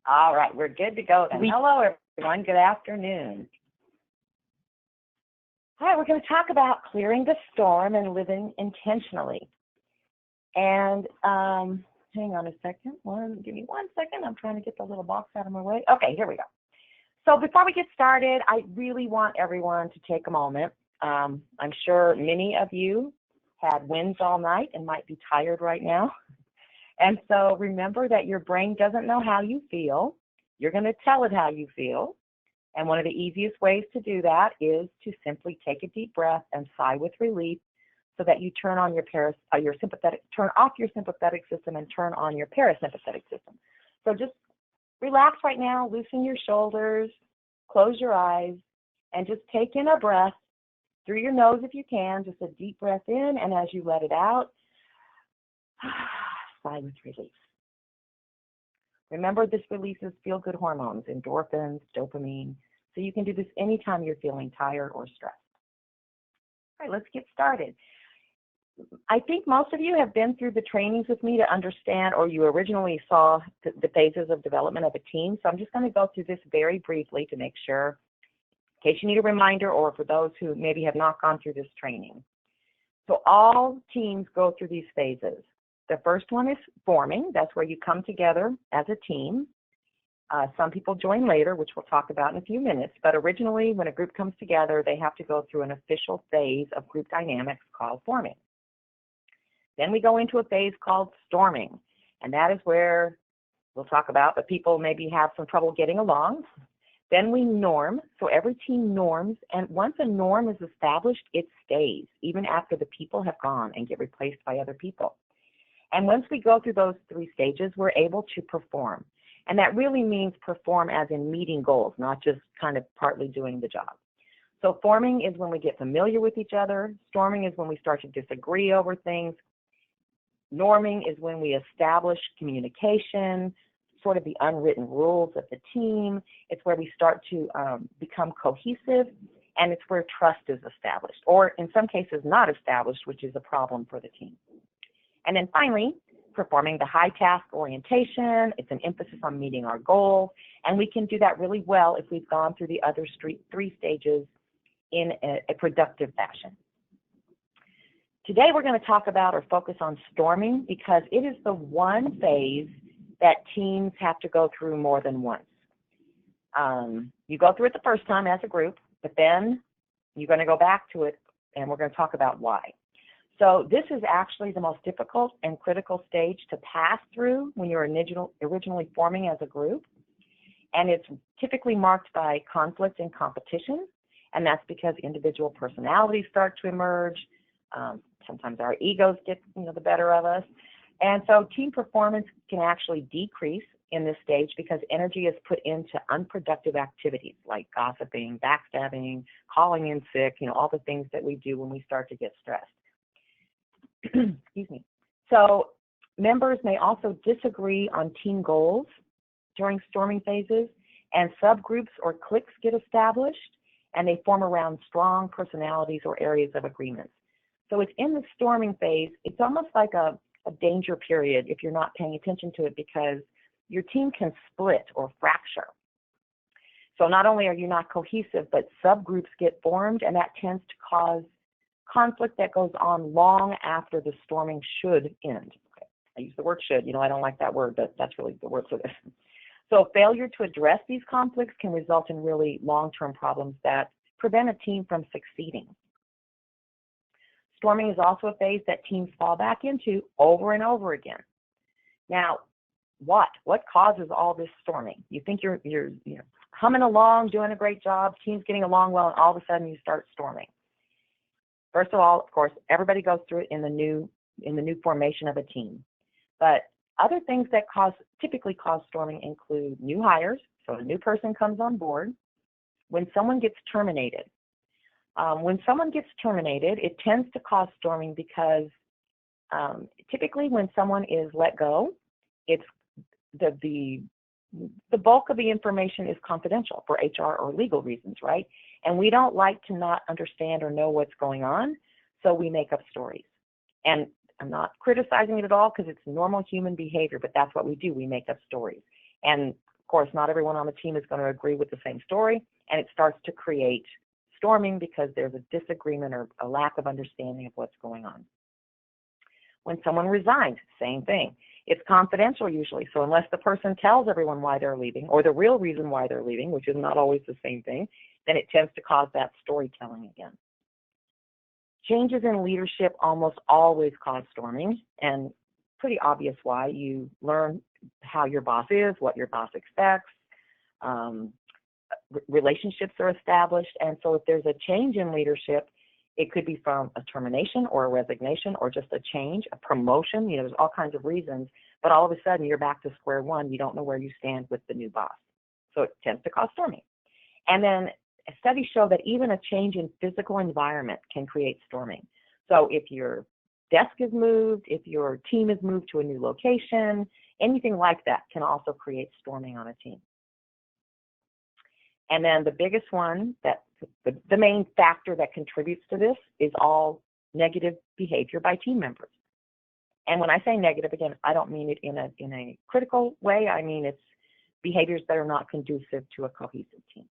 All right, we're good to go then. Hello, everyone. Good afternoon. All right, we're going to talk about clearing the storm and living intentionally. And hang on a second. Give me 1 second. I'm trying to get the little box out of my way. Okay, here we go. So before we get started, I really want everyone to take a moment. I'm sure many of you had wins all night and might be tired right now. And so remember that your brain doesn't know how you feel. You're going to tell it how you feel. And one of the easiest ways to do that is to simply take a deep breath and sigh with relief so that you turn on turn off your sympathetic system and turn on your parasympathetic system. So just relax right now, loosen your shoulders, close your eyes, and just take in a breath through your nose if you can, just a deep breath in, and as you let it out, sigh with relief. Remember, this releases feel-good hormones, endorphins, dopamine, so you can do this anytime you're feeling tired or stressed. All right, let's get started. I think most of you have been through the trainings with me to understand, or you originally saw the phases of development of a team, so I'm just going to go through this very briefly to make sure, in case you need a reminder or for those who maybe have not gone through this training. So all teams go through these phases. The first one is forming. That's where you come together as a team. Some people join later, which we'll talk about in a few minutes, but originally when a group comes together, they have to go through an official phase of group dynamics called forming. Then we go into a phase called storming, and that is where we'll talk about, but people maybe have some trouble getting along. Then we norm, so every team norms, and once a norm is established, it stays, even after the people have gone and get replaced by other people. And once we go through those three stages, we're able to perform. And that really means perform as in meeting goals, not just kind of partly doing the job. So forming is when we get familiar with each other. Storming is when we start to disagree over things. Norming is when we establish communication, sort of the unwritten rules of the team. It's where we start to become cohesive, and it's where trust is established, or in some cases not established, which is a problem for the team. And then finally, performing the high task orientation. It's an emphasis on meeting our goals, and we can do that really well if we've gone through the other three stages in a productive fashion. Today we're going to talk about or focus on storming because it is the one phase that teams have to go through more than once. You go through it the first time as a group, but then you're going to go back to it, and we're going to talk about why. So this is actually the most difficult and critical stage to pass through when you're originally forming as a group. And it's typically marked by conflict and competition. And that's because individual personalities start to emerge. Sometimes our egos get the better of us. And so team performance can actually decrease in this stage because energy is put into unproductive activities like gossiping, backstabbing, calling in sick, all the things that we do when we start to get stressed. Excuse me. So members may also disagree on team goals during storming phases, and subgroups or cliques get established, and they form around strong personalities or areas of agreement. So it's in the storming phase. It's almost like a danger period if you're not paying attention to it because your team can split or fracture. So not only are you not cohesive, but subgroups get formed, and that tends to cause conflict that goes on long after the storming should end. Okay. I use the word should, I don't like that word, but that's really the word for this. So failure to address these conflicts can result in really long-term problems that prevent a team from succeeding. Storming is also a phase that teams fall back into over and over again. Now, what causes all this storming? You think you're humming along, doing a great job, team's getting along well, and all of a sudden you start storming. First of all, of course, everybody goes through it in the new formation of a team. But other things that typically cause storming include new hires, so a new person comes on board, when someone gets terminated. When someone gets terminated, it tends to cause storming because typically when someone is let go, it's the bulk of the information is confidential for HR or legal reasons, right? And we don't like to not understand or know what's going on, so we make up stories. And I'm not criticizing it at all because it's normal human behavior, but that's what we do. We make up stories. And of course, not everyone on the team is going to agree with the same story, and it starts to create storming because there's a disagreement or a lack of understanding of what's going on. When someone resigns, same thing. It's confidential usually, so unless the person tells everyone why they're leaving or the real reason why they're leaving, which is not always the same thing, then it tends to cause that storytelling again. Changes in leadership almost always cause storming, and pretty obvious why. You learn how your boss is, what your boss expects, relationships are established, and so if there's a change in leadership, it could be from a termination or a resignation or just a change, a promotion. There's all kinds of reasons, but all of a sudden you're back to square one. You don't know where you stand with the new boss. So it tends to cause storming. And then studies show that even a change in physical environment can create storming. So if your desk is moved, if your team is moved to a new location, anything like that can also create storming on a team. And then the biggest one, that the main factor that contributes to this, is all negative behavior by team members. And when I say negative, again, I don't mean it in a critical way. I mean it's behaviors that are not conducive to a cohesive team.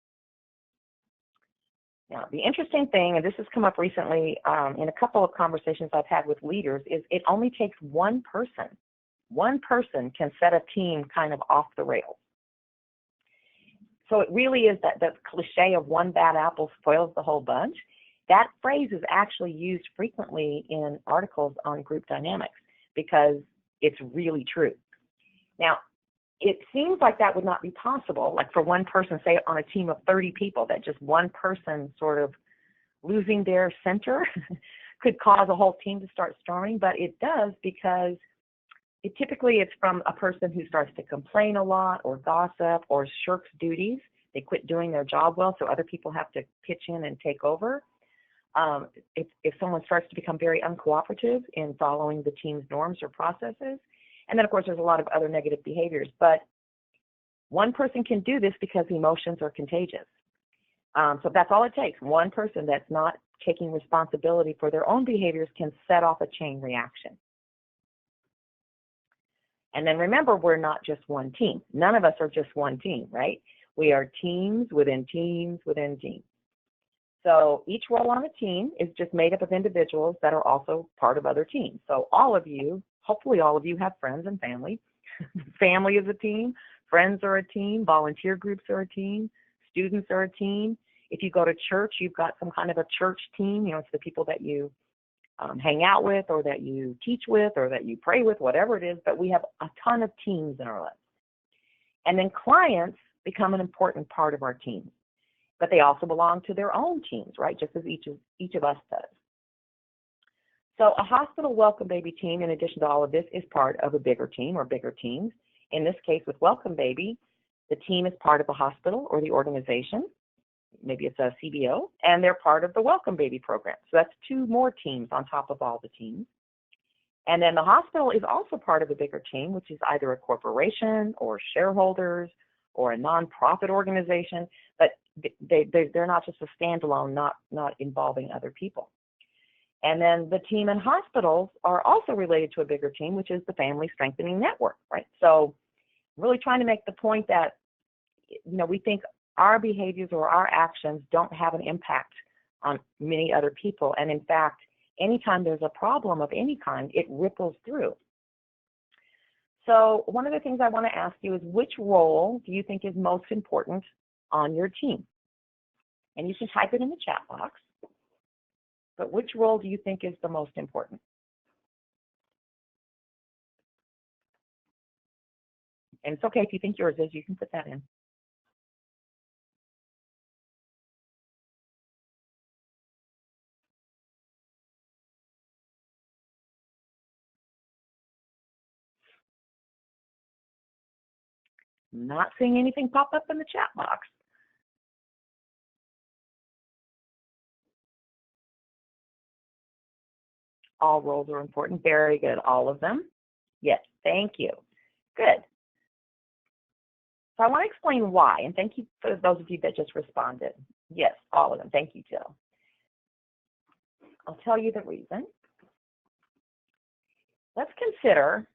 Now, the interesting thing, and this has come up recently in a couple of conversations I've had with leaders, is it only takes one person. One person can set a team kind of off the rails. So it really is that cliche of one bad apple spoils the whole bunch. That phrase is actually used frequently in articles on group dynamics because it's really true. Now, it seems like that would not be possible, like for one person, say on a team of 30 people, that just one person sort of losing their center could cause a whole team to start storming, but it does because typically it's from a person who starts to complain a lot or gossip or shirks duties. They quit doing their job well, so other people have to pitch in and take over. If someone starts to become very uncooperative in following the team's norms or processes. And then, of course, there's a lot of other negative behaviors. But one person can do this because emotions are contagious. So that's all it takes. One person that's not taking responsibility for their own behaviors can set off a chain reaction. And then remember, we're not just one team. None of us are just one team, right? We are teams within teams within teams. So each role on a team is just made up of individuals that are also part of other teams. So all of you, hopefully all of you, have friends and family. Family is a team. Friends are a team. Volunteer groups are a team. Students are a team. If you go to church, you've got some kind of a church team. It's the people that you hang out with or that you teach with or that you pray with, whatever it is, but we have a ton of teams in our lives. And then clients become an important part of our team, but they also belong to their own teams, right, just as each of us does. So a hospital Welcome Baby team, in addition to all of this, is part of a bigger team or bigger teams. In this case, with Welcome Baby, the team is part of the hospital or the organization. Maybe it's a CBO, and they're part of the Welcome Baby program. So that's two more teams on top of all the teams. And then the hospital is also part of a bigger team, which is either a corporation or shareholders or a nonprofit organization, but they're not just a standalone, not involving other people. And then the team in hospitals are also related to a bigger team, which is the Family Strengthening Network, right? So really trying to make the point that, we think our behaviors or our actions don't have an impact on many other people. And in fact, anytime there's a problem of any kind, it ripples through. So one of the things I want to ask you is, which role do you think is most important on your team? And you can type it in the chat box. But which role do you think is the most important? And it's okay if you think yours is, you can put that in. Not seeing anything pop up in the chat box. All roles are important. Very good. All of them? Yes. Thank you. Good. So I want to explain why, and thank you for those of you that just responded. Yes, all of them. Thank you, Jill. I'll tell you the reason. Let's consider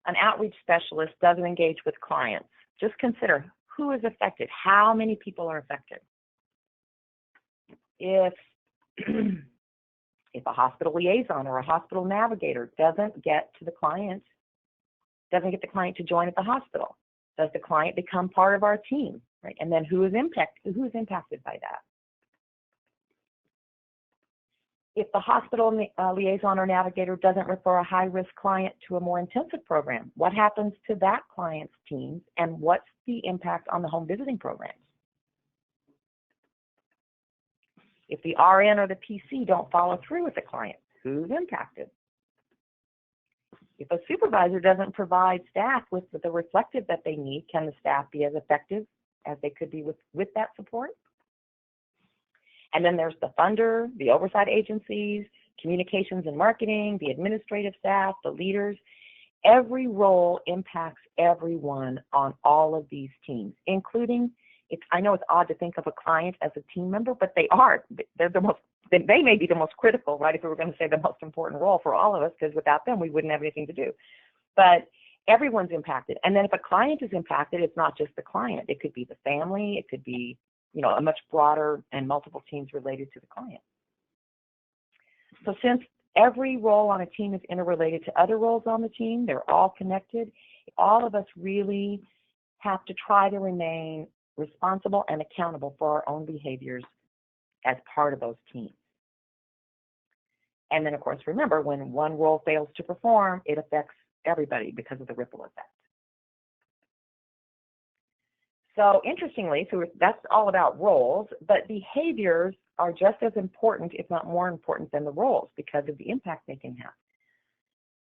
an outreach specialist doesn't engage with clients. Just consider who is affected? How many people are affected? If if a hospital liaison or a hospital navigator doesn't get the client to join at the hospital, does the client become part of our team, right? And then who is impacted by that? If the hospital liaison or navigator doesn't refer a high-risk client to a more intensive program, what happens to that client's team, and what's the impact on the home visiting programs? If the RN or the PC don't follow through with the client, who's impacted? If a supervisor doesn't provide staff with the reflective that they need, can the staff be as effective as they could be with that support? And then there's the funder, the oversight agencies, communications and marketing, the administrative staff, the leaders. Every role impacts everyone on all of these teams, including, I know it's odd to think of a client as a team member, but they are. They may be the most critical, right, if we were going to say the most important role for all of us, because without them, we wouldn't have anything to do. But everyone's impacted. And then if a client is impacted, it's not just the client. It could be the family. It could be, a much broader and multiple teams related to the client. So since every role on a team is interrelated to other roles on the team, they're all connected, all of us really have to try to remain responsible and accountable for our own behaviors as part of those teams. And then, of course, remember, when one role fails to perform, it affects everybody because of the ripple effect. So interestingly, that's all about roles, but behaviors are just as important, if not more important, than the roles because of the impact they can have.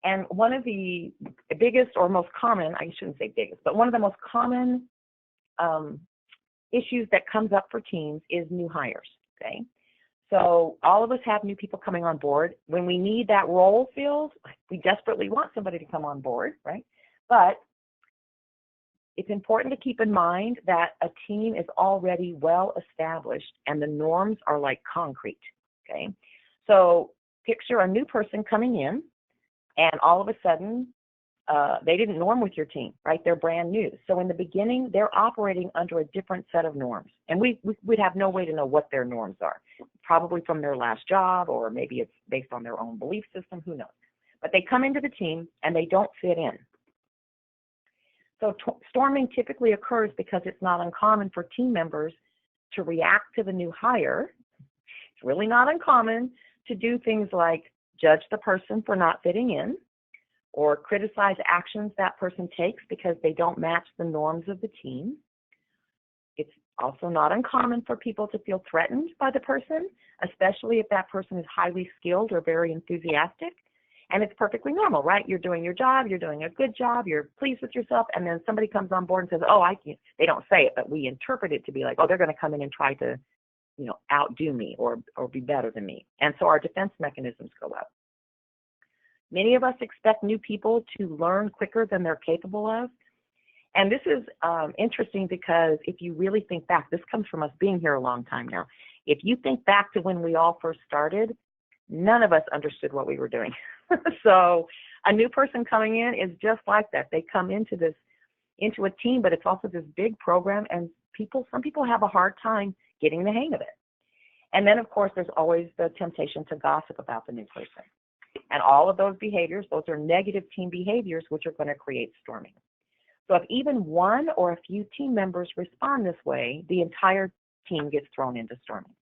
And one of the biggest or most common, I shouldn't say biggest, but one of the most common issues that comes up for teams is new hires, okay? So all of us have new people coming on board. When we need that role filled, we desperately want somebody to come on board, right? But it's important to keep in mind that a team is already well established and the norms are like concrete, okay? So picture a new person coming in and all of a sudden they didn't norm with your team, right? They're brand new. So in the beginning, they're operating under a different set of norms. And we'd have no way to know what their norms are, probably from their last job, or maybe it's based on their own belief system, who knows? But they come into the team and they don't fit in. So storming typically occurs because it's not uncommon for team members to react to the new hire. It's really not uncommon to do things like judge the person for not fitting in, or criticize actions that person takes because they don't match the norms of the team. It's also not uncommon for people to feel threatened by the person, especially if that person is highly skilled or very enthusiastic. And it's perfectly normal, right? You're doing your job, you're doing a good job, you're pleased with yourself, and then somebody comes on board and says, oh, they don't say it, but we interpret it to be like, oh, they're going to come in and try to, outdo me or be better than me. And so our defense mechanisms go up. Many of us expect new people to learn quicker than they're capable of. And this is interesting because if you really think back, this comes from us being here a long time now. If you think back to when we all first started, none of us understood what we were doing. So a new person coming in is just like that. They come into a team, but it's also this big program, and some people have a hard time getting the hang of it. And then, of course, there's always the temptation to gossip about the new person. And all of those behaviors, those are negative team behaviors, which are going to create storming. So if even one or a few team members respond this way, the entire team gets thrown into storming.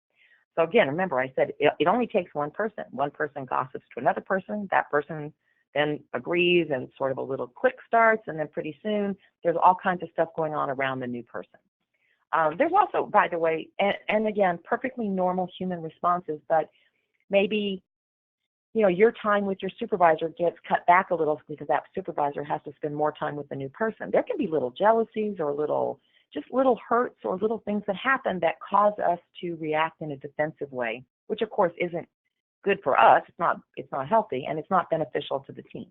So again, remember I said it only takes one person. One person gossips to another person. That person then agrees and sort of a little click starts, and then pretty soon there's all kinds of stuff going on around the new person. There's also, by the way, and again, perfectly normal human responses, but maybe your time with your supervisor gets cut back a little because that supervisor has to spend more time with the new person. There can be little jealousies or little hurts or little things that happen that cause us to react in a defensive way, which of course isn't good for us. It's not healthy, and it's not beneficial to the team.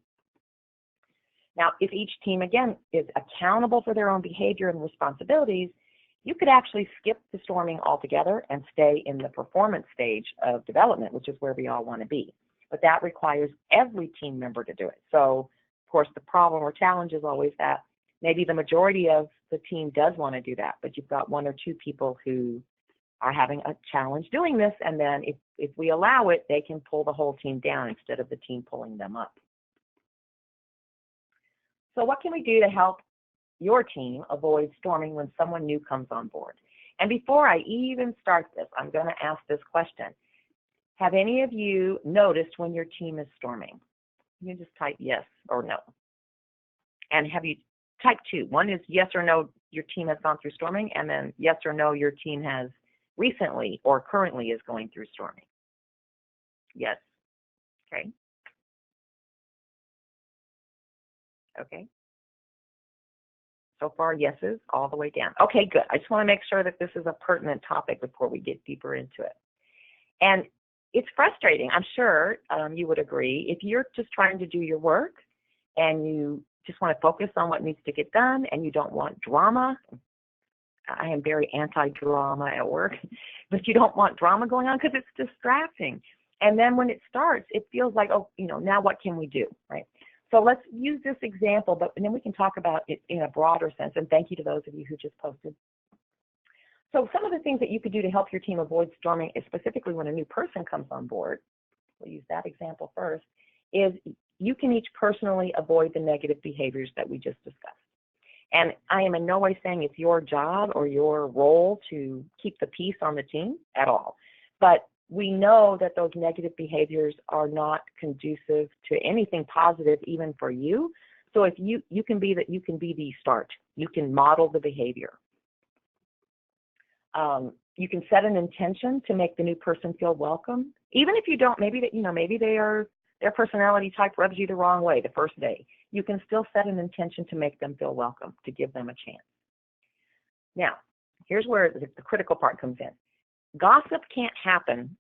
Now, if each team, again, is accountable for their own behavior and responsibilities, you could actually skip the storming altogether and stay in the performance stage of development, which is where we all want to be. But that requires every team member to do it. So, of course, the problem or challenge is always that maybe the majority of the team does want to do that, but you've got one or two people who are having a challenge doing this, and then if we allow it, they can pull the whole team down instead of the team pulling them up. So what can we do to help your team avoid storming when someone new comes on board? And before I even start this, I'm going to ask this question. Have any of you noticed when your team is storming? You can just type yes or no. And have you type two? One is yes or no, your team has gone through storming, and then yes or no, your team has recently or currently is going through storming. Yes. Okay. Okay. So far, yeses all the way down. Okay, good. I just want to make sure that this is a pertinent topic before we get deeper into it. And it's frustrating, I'm sure you would agree, if you're just trying to do your work and you just want to focus on what needs to get done and you don't want drama. I am very anti-drama at work, but you don't want drama going on because it's distracting. And then when it starts, it feels like, oh, now what can we do, right? So let's use this example, and then we can talk about it in a broader sense. And thank you to those of you who just posted. So some of the things that you could do to help your team avoid storming, specifically when a new person comes on board, we'll use that example first, is you can each personally avoid the negative behaviors that we just discussed. And I am in no way saying it's your job or your role to keep the peace on the team at all. But we know that those negative behaviors are not conducive to anything positive, even for you. So if you can be the start. You can model the behavior. You can set an intention to make the new person feel welcome, even if you don't. Maybe their personality type rubs you the wrong way the first day. You can still set an intention to make them feel welcome, to give them a chance. Now, here's where the critical part comes in. Gossip can't happen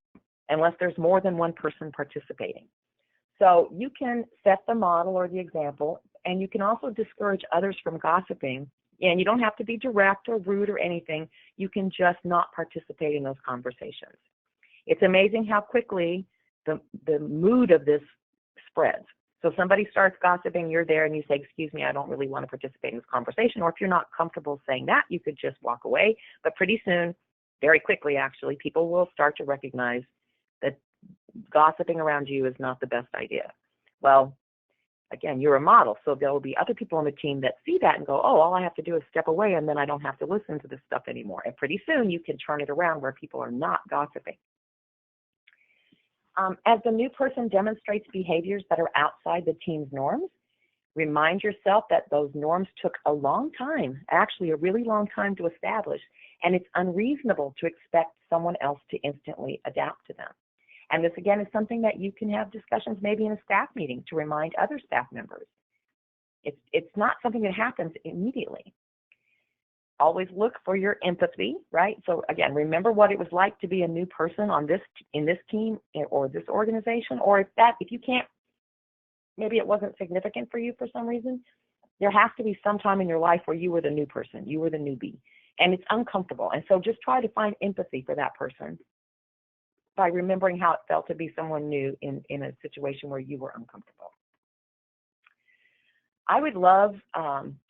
unless there's more than one person participating. So you can set the model or the example, and you can also discourage others from gossiping. And you don't have to be direct or rude or anything. You can just not participate in those conversations. It's amazing how quickly the mood of this spreads. So somebody starts gossiping, you're there and you say, excuse me, I don't really want to participate in this conversation. Or if you're not comfortable saying that, you could just walk away. But pretty soon, very quickly actually, people will start to recognize that gossiping around you is not the best idea. Well, again, you're a model, so there will be other people on the team that see that and go, oh, all I have to do is step away and then I don't have to listen to this stuff anymore. And pretty soon you can turn it around where people are not gossiping. As the new person demonstrates behaviors that are outside the team's norms, remind yourself that those norms took a long time, actually a really long time to establish, and it's unreasonable to expect someone else to instantly adapt to them. And this, again, is something that you can have discussions maybe in a staff meeting to remind other staff members. It's not something that happens immediately. Always look for your empathy, right? So again, remember what it was like to be a new person in this team or this organization, or if you can't, maybe it wasn't significant for you for some reason, there has to be some time in your life where you were the new person, you were the newbie, and it's uncomfortable. And so just try to find empathy for that person by remembering how it felt to be someone new in a situation where you were uncomfortable. I would love,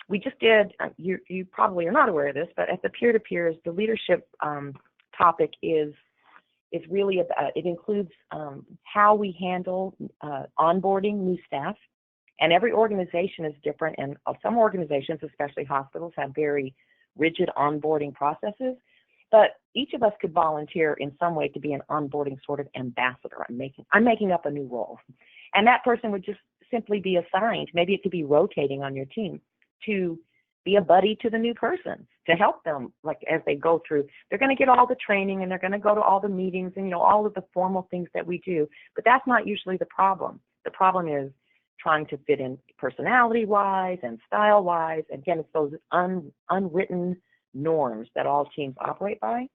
we just did, you probably are not aware of this, but at the peer-to-peers, the leadership topic is really about, it includes how we handle onboarding new staff. And every organization is different, and some organizations, especially hospitals, have very rigid onboarding processes. But each of us could volunteer in some way to be an onboarding sort of ambassador. I'm making up a new role. And that person would just simply be assigned, maybe it could be rotating on your team, to be a buddy to the new person, to help them, like as they go through. They're going to get all the training and they're going to go to all the meetings and, all of the formal things that we do. But that's not usually the problem. The problem is trying to fit in personality-wise and style-wise. Again, it's those unwritten norms that all teams operate by.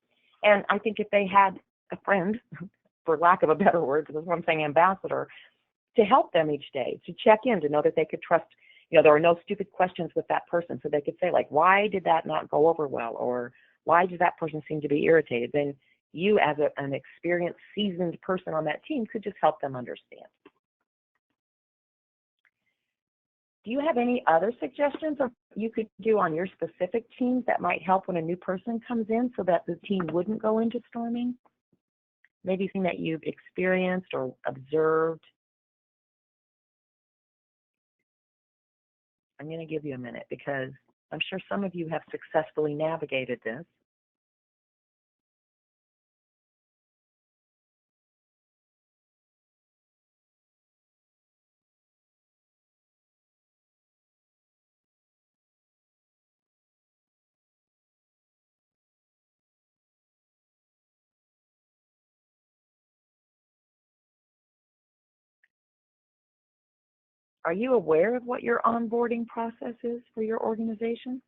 And I think if they had a friend, for lack of a better word, because that's what I'm saying, ambassador, to help them each day, to check in, to know that they could trust, there are no stupid questions with that person, so they could say, like, why did that not go over well, or why did that person seem to be irritated? Then you, as an experienced, seasoned person on that team, could just help them understand. Do you have any other suggestions of you could do on your specific teams that might help when a new person comes in so that the team wouldn't go into storming? Maybe something that you've experienced or observed. I'm going to give you a minute because I'm sure some of you have successfully navigated this. Are you aware of what your onboarding process is for your organization?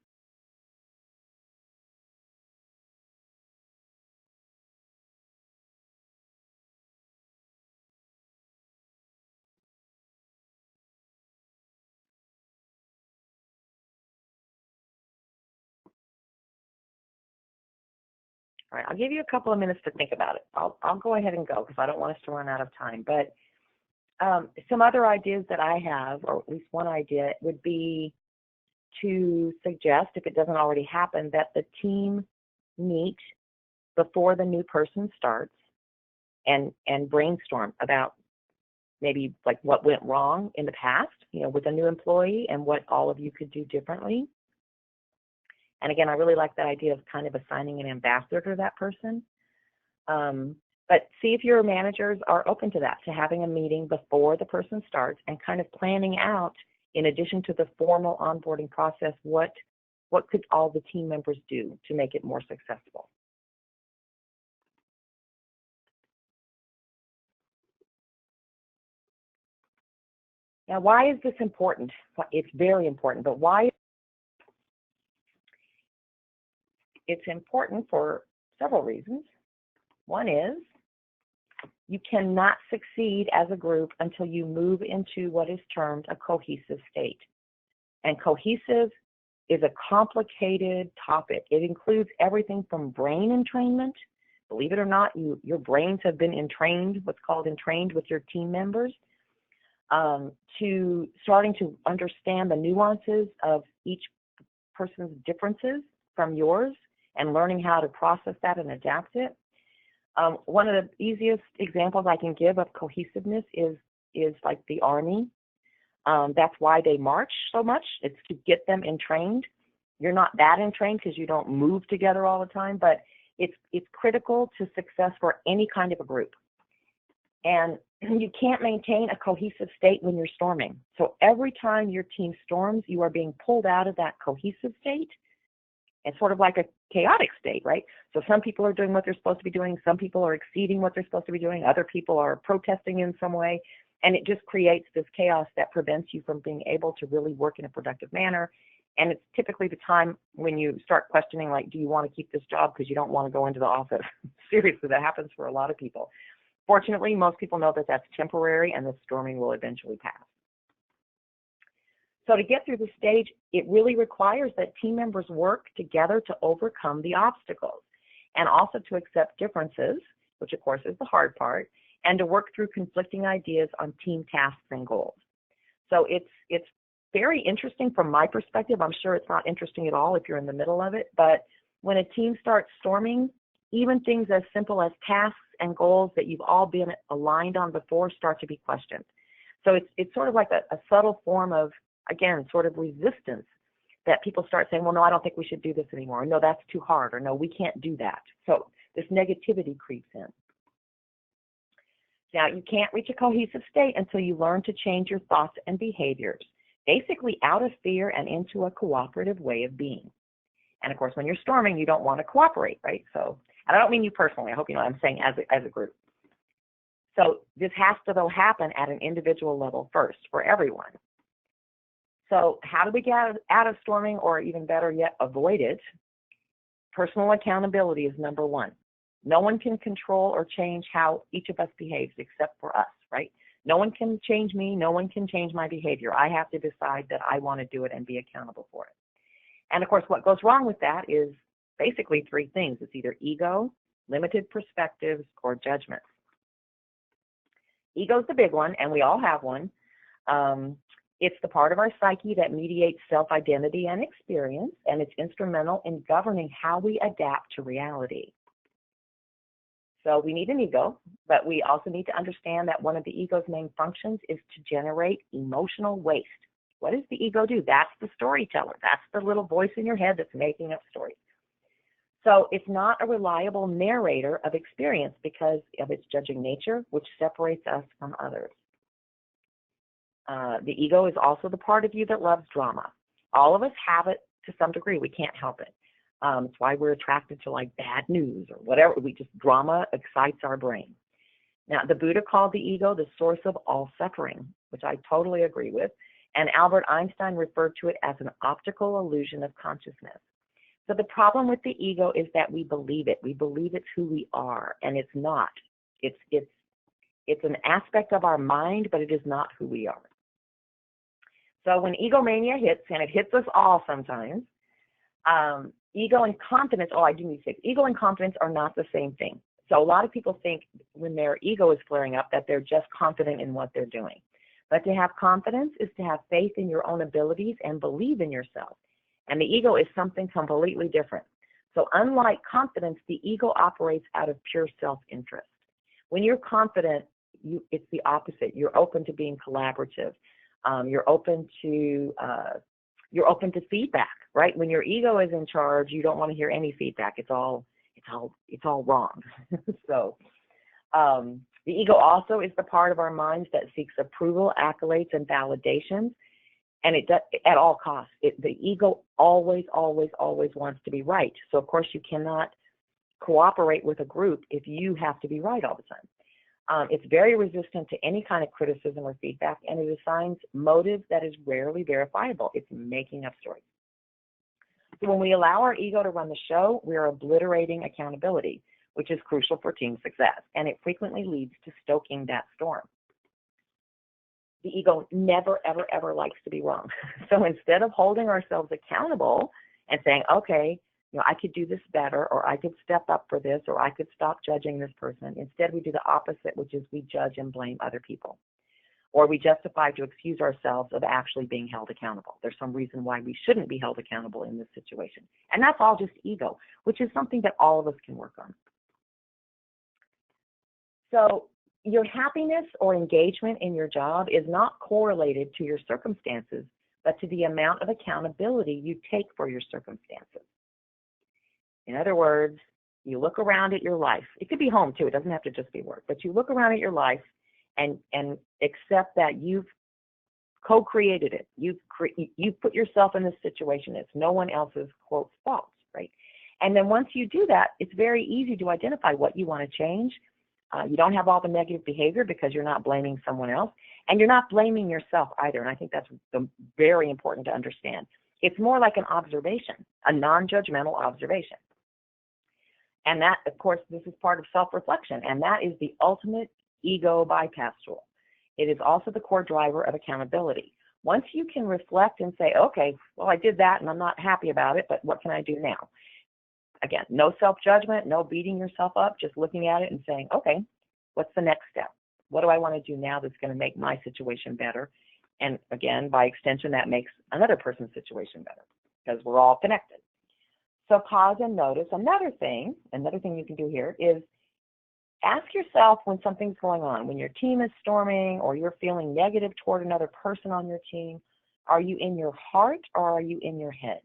All right, I'll give you a couple of minutes to think about it. I'll go ahead and go because I don't want us to run out of time. But some other ideas that I have, or at least one idea, would be to suggest, if it doesn't already happen, that the team meet before the new person starts and brainstorm about maybe like what went wrong in the past, with a new employee and what all of you could do differently. And again, I really like that idea of kind of assigning an ambassador to that person. But see if your managers are open to that, to having a meeting before the person starts and kind of planning out, in addition to the formal onboarding process, what could all the team members do to make it more successful. Now, why is this important? It's very important, but why? It's important for several reasons. One is you cannot succeed as a group until you move into what is termed a cohesive state. And cohesive is a complicated topic. It includes everything from brain entrainment. Believe it or not, your brains have been entrained, what's called entrained with your team members, to starting to understand the nuances of each person's differences from yours and learning how to process that and adapt it. One of the easiest examples I can give of cohesiveness is like the Army. That's why they march so much. It's to get them entrained. You're not that entrained because you don't move together all the time, but it's critical to success for any kind of a group. And you can't maintain a cohesive state when you're storming. So every time your team storms, you are being pulled out of that cohesive state. It's sort of like a chaotic state, right? So some people are doing what they're supposed to be doing. Some people are exceeding what they're supposed to be doing. Other people are protesting in some way. And it just creates this chaos that prevents you from being able to really work in a productive manner. And it's typically the time when you start questioning, like, do you want to keep this job because you don't want to go into the office? Seriously, that happens for a lot of people. Fortunately, most people know that that's temporary and the storming will eventually pass. So to get through the stage, it really requires that team members work together to overcome the obstacles and also to accept differences, which of course is the hard part, and to work through conflicting ideas on team tasks and goals. So it's very interesting from my perspective. I'm sure it's not interesting at all if you're in the middle of it, but when a team starts storming, even things as simple as tasks and goals that you've all been aligned on before start to be questioned. So it's sort of like a subtle form of, again, sort of resistance that people start saying, well, no, I don't think we should do this anymore. Or, no, that's too hard. Or no, we can't do that. So this negativity creeps in. Now, you can't reach a cohesive state until you learn to change your thoughts and behaviors, basically out of fear and into a cooperative way of being. And of course, when you're storming, you don't want to cooperate, right? So, and I don't mean you personally. I hope you know what I'm saying as a group. So this has to, though, happen at an individual level first for everyone. So how do we get out of storming, or even better yet, avoid it? Personal accountability is number one. No one can control or change how each of us behaves except for us, right? No one can change me. No one can change my behavior. I have to decide that I want to do it and be accountable for it. And of course, what goes wrong with that is basically three things. It's either ego, limited perspectives, or judgments. Ego's the big one, and we all have one. It's the part of our psyche that mediates self-identity and experience, and it's instrumental in governing how we adapt to reality. So we need an ego, but we also need to understand that one of the ego's main functions is to generate emotional waste. What does the ego do? That's the storyteller. That's the little voice in your head that's making up stories. So it's not a reliable narrator of experience because of its judging nature, which separates us from others. The ego is also the part of you that loves drama. All of us have it to some degree. We can't help it. It's why we're attracted to like bad news or whatever. Drama excites our brain. Now, the Buddha called the ego the source of all suffering, which I totally agree with. And Albert Einstein referred to it as an optical illusion of consciousness. So the problem with the ego is that we believe it. We believe it's who we are, and it's not. It's an aspect of our mind, but it is not who we are. So when egomania hits, and it hits us all sometimes, ego and confidence, ego and confidence are not the same thing. So a lot of people think when their ego is flaring up that they're just confident in what they're doing. But to have confidence is to have faith in your own abilities and believe in yourself. And the ego is something completely different. So unlike confidence, the ego operates out of pure self-interest. When you're confident, it's the opposite. You're open to being collaborative. You're open to feedback, right? When your ego is in charge, you don't want to hear any feedback. It's all wrong. So the ego also is the part of our minds that seeks approval, accolades, and validations, and it does at all costs. The ego always wants to be right. So of course you cannot cooperate with a group if you have to be right all the time. It's very resistant to any kind of criticism or feedback, and it assigns motives that is rarely verifiable. It's making up stories. So when we allow our ego to run the show, we're obliterating accountability, which is crucial for team success, and it frequently leads to stoking that storm. The ego never, ever, ever likes to be wrong. So instead of holding ourselves accountable and saying, okay, I could do this better, or I could step up for this, or I could stop judging this person. Instead, we do the opposite, which is we judge and blame other people. Or we justify to excuse ourselves of actually being held accountable. There's some reason why we shouldn't be held accountable in this situation. And that's all just ego, which is something that all of us can work on. So your happiness or engagement in your job is not correlated to your circumstances, but to the amount of accountability you take for your circumstances. In other words, you look around at your life. It could be home too. It doesn't have to just be work. But you look around at your life and accept that you've co-created it. You've put yourself in this situation. It's no one else's, quote, fault, right? And then once you do that, it's very easy to identify what you want to change. You don't have all the negative behavior because you're not blaming someone else. And you're not blaming yourself either. And I think that's very important to understand. It's more like an observation, a non-judgmental observation. And that, of course, this is part of self-reflection, and that is the ultimate ego bypass tool. It is also the core driver of accountability. Once you can reflect and say, okay, well, I did that and I'm not happy about it, but what can I do now? Again, no self-judgment, no beating yourself up, just looking at it and saying, okay, what's the next step? What do I want to do now that's going to make my situation better? And again, by extension, that makes another person's situation better because we're all connected. So pause and notice. Another thing you can do here is ask yourself when something's going on, when your team is storming or you're feeling negative toward another person on your team, are you in your heart or are you in your head?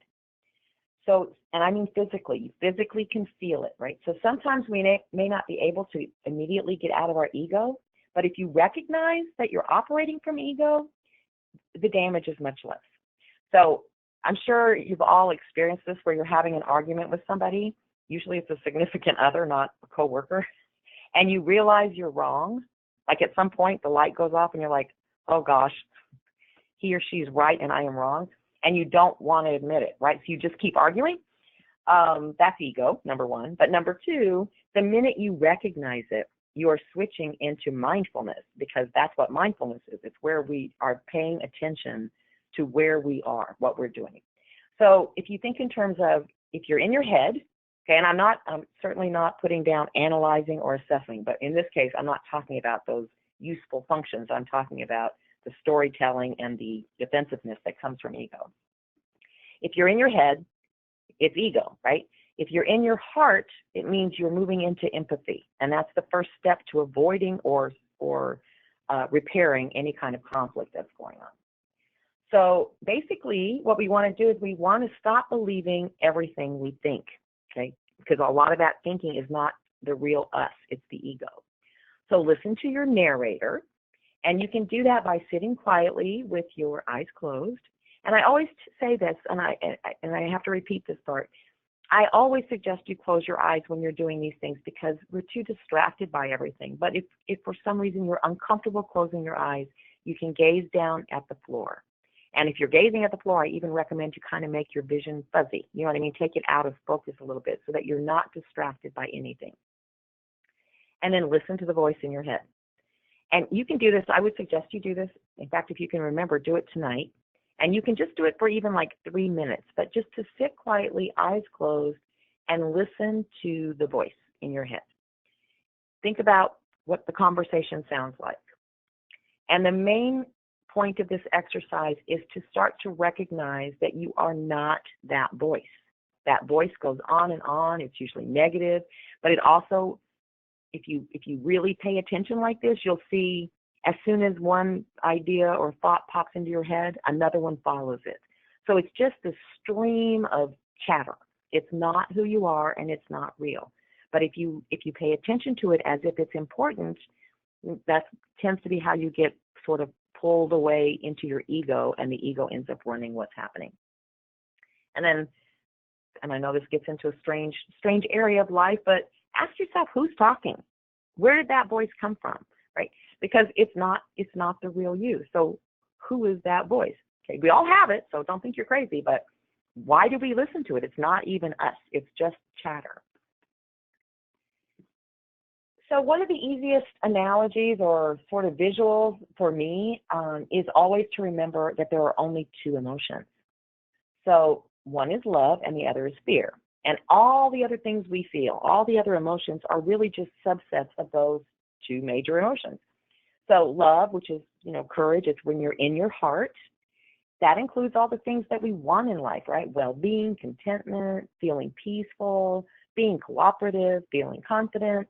So, and I mean physically, you physically can feel it, right? So sometimes we may not be able to immediately get out of our ego, but if you recognize that you're operating from ego, the damage is much less. So I'm sure you've all experienced this where you're having an argument with somebody. Usually it's a significant other, not a coworker, and you realize you're wrong. Like at some point the light goes off and you're like, oh gosh, he or she's right and I am wrong. And you don't want to admit it, right? So you just keep arguing. That's ego, number one. But number two, the minute you recognize it, you are switching into mindfulness because that's what mindfulness is. It's where we are paying attention to where we are, what we're doing. So if you think in terms of if you're in your head, okay, and I'm certainly not putting down analyzing or assessing, but in this case, I'm not talking about those useful functions. I'm talking about the storytelling and the defensiveness that comes from ego. If you're in your head, it's ego, right? If you're in your heart, it means you're moving into empathy, and that's the first step to avoiding or repairing any kind of conflict that's going on. So basically, what we want to do is we want to stop believing everything we think, okay? Because a lot of that thinking is not the real us, it's the ego. So listen to your narrator, and you can do that by sitting quietly with your eyes closed. And I always say this, and I have to repeat this part. I always suggest you close your eyes when you're doing these things because we're too distracted by everything. But if for some reason you're uncomfortable closing your eyes, you can gaze down at the floor. And if you're gazing at the floor, I even recommend you kind of make your vision fuzzy. You know what I mean? Take it out of focus a little bit so that you're not distracted by anything. And then listen to the voice in your head. And you can do this. I would suggest you do this. In fact, if you can remember, do it tonight. And you can just do it for even like 3 minutes, but just to sit quietly, eyes closed, and listen to the voice in your head. Think about what the conversation sounds like. And the main point of this exercise is to start to recognize that you are not that voice. That voice goes on and on. It's usually negative, but it also, if you really pay attention like this, you'll see as soon as one idea or thought pops into your head, another one follows it. So it's just this stream of chatter. It's not who you are, and it's not real. But if you pay attention to it as if it's important, that tends to be how you get sort of pulled away into your ego, and the ego ends up running what's happening. And then, and I know this gets into a strange area of life, but ask yourself, who's talking? Where did that voice come from, right? Because it's not the real you. So who is that voice? Okay, we all have it, so don't think you're crazy, but why do we listen to it? It's not even us. It's just chatter. So one of the easiest analogies or sort of visuals for me is always to remember that there are only 2 emotions. So one is love and the other is fear. And all the other things we feel, all the other emotions are really just subsets of those 2 major emotions. So love, which is, courage, it's when you're in your heart. That includes all the things that we want in life, right? Well-being, contentment, feeling peaceful, being cooperative, feeling confident,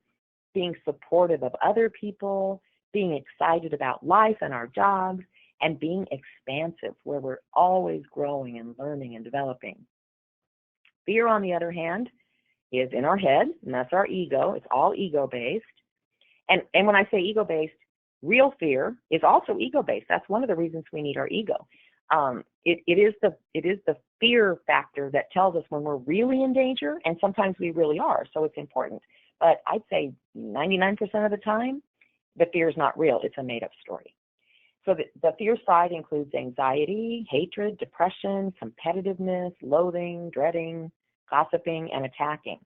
being supportive of other people, being excited about life and our jobs, and being expansive, where we're always growing and learning and developing. Fear, on the other hand, is in our head, and that's our ego. It's all ego-based. And when I say ego-based, real fear is also ego-based. That's one of the reasons we need our ego. It is the fear factor that tells us when we're really in danger, and sometimes we really are, so it's important. But I'd say 99% of the time, the fear is not real. It's a made-up story. So the fear side includes anxiety, hatred, depression, competitiveness, loathing, dreading, gossiping, and attacking.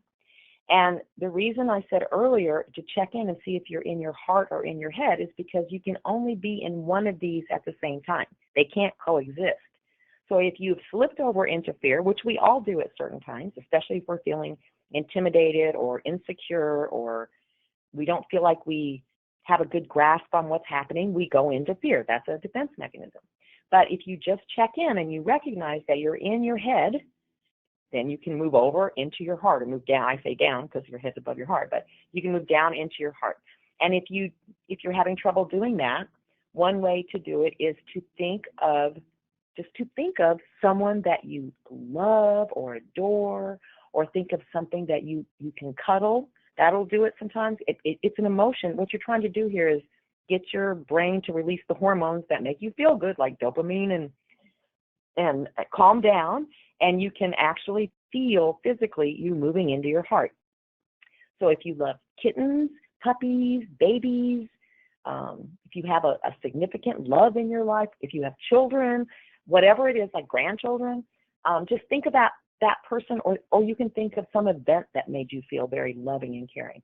And the reason I said earlier to check in and see if you're in your heart or in your head is because you can only be in one of these at the same time. They can't coexist. So if you've slipped over into fear, which we all do at certain times, especially if we're feeling intimidated or insecure, or we don't feel like we have a good grasp on what's happening, we go into fear. That's a defense mechanism. But if you just check in and you recognize that you're in your head, then you can move over into your heart, or move down. I say down because your head's above your heart, but you can move down into your heart. And if you're having trouble doing that, one way to do it is to think of someone that you love or adore, or think of something that you can cuddle. That'll do it sometimes. It's an emotion. What you're trying to do here is get your brain to release the hormones that make you feel good, like dopamine, and calm down, and you can actually feel physically you moving into your heart. So if you love kittens, puppies, babies, if you have a significant love in your life, if you have children, whatever it is, like grandchildren, just think about that person, or you can think of some event that made you feel very loving and caring.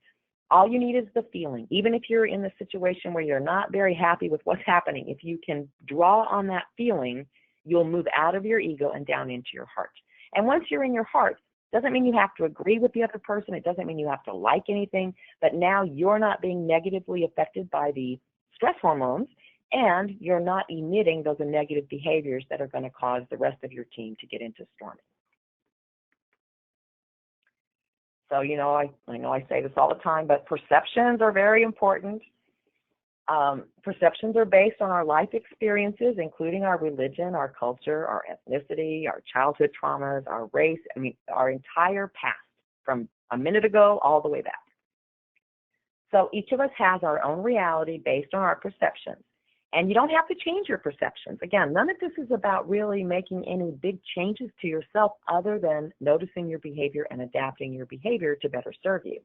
All you need is the feeling. Even if you're in the situation where you're not very happy with what's happening, if you can draw on that feeling, you'll move out of your ego and down into your heart. And once you're in your heart, doesn't mean you have to agree with the other person. It doesn't mean you have to like anything, but now you're not being negatively affected by the stress hormones. and you're not emitting those negative behaviors that are going to cause the rest of your team to get into storming. So, I know I say this all the time, but perceptions are very important. Perceptions are based on our life experiences, including our religion, our culture, our ethnicity, our childhood traumas, our race, our entire past, from a minute ago all the way back. So each of us has our own reality based on our perceptions. And you don't have to change your perceptions. Again, none of this is about really making any big changes to yourself other than noticing your behavior and adapting your behavior to better serve you.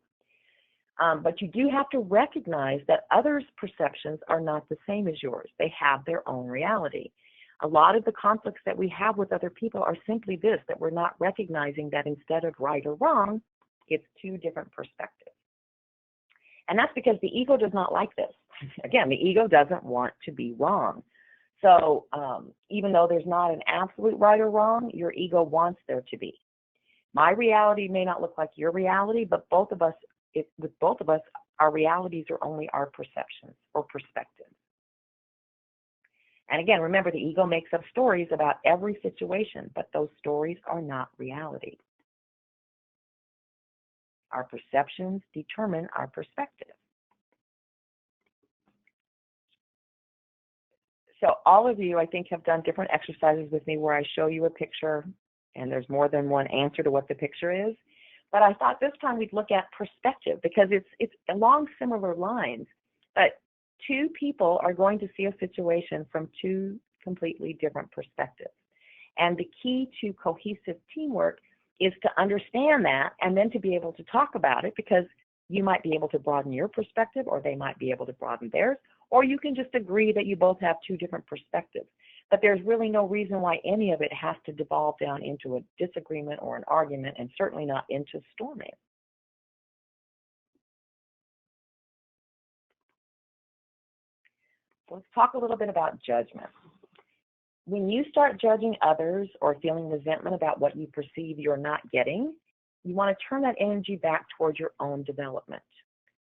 But you do have to recognize that others' perceptions are not the same as yours. They have their own reality. A lot of the conflicts that we have with other people are simply this, that we're not recognizing that instead of right or wrong, it's two different perspectives. And that's because the ego does not like this. Again, the ego doesn't want to be wrong. So even though there's not an absolute right or wrong, your ego wants there to be. My reality may not look like your reality, but with both of us, our realities are only our perceptions or perspectives. And again, remember, the ego makes up stories about every situation, but those stories are not reality. Our perceptions determine our perspective. So all of you, I think, have done different exercises with me where I show you a picture, and there's more than one answer to what the picture is. But I thought this time we'd look at perspective, because it's along similar lines. But two people are going to see a situation from two completely different perspectives. And the key to cohesive teamwork is to understand that and then to be able to talk about it, because you might be able to broaden your perspective, or they might be able to broaden theirs, or you can just agree that you both have two different perspectives. But there's really no reason why any of it has to devolve down into a disagreement or an argument, and certainly not into storming. So let's talk a little bit about judgment. When you start judging others or feeling resentment about what you perceive you're not getting, you want to turn that energy back towards your own development.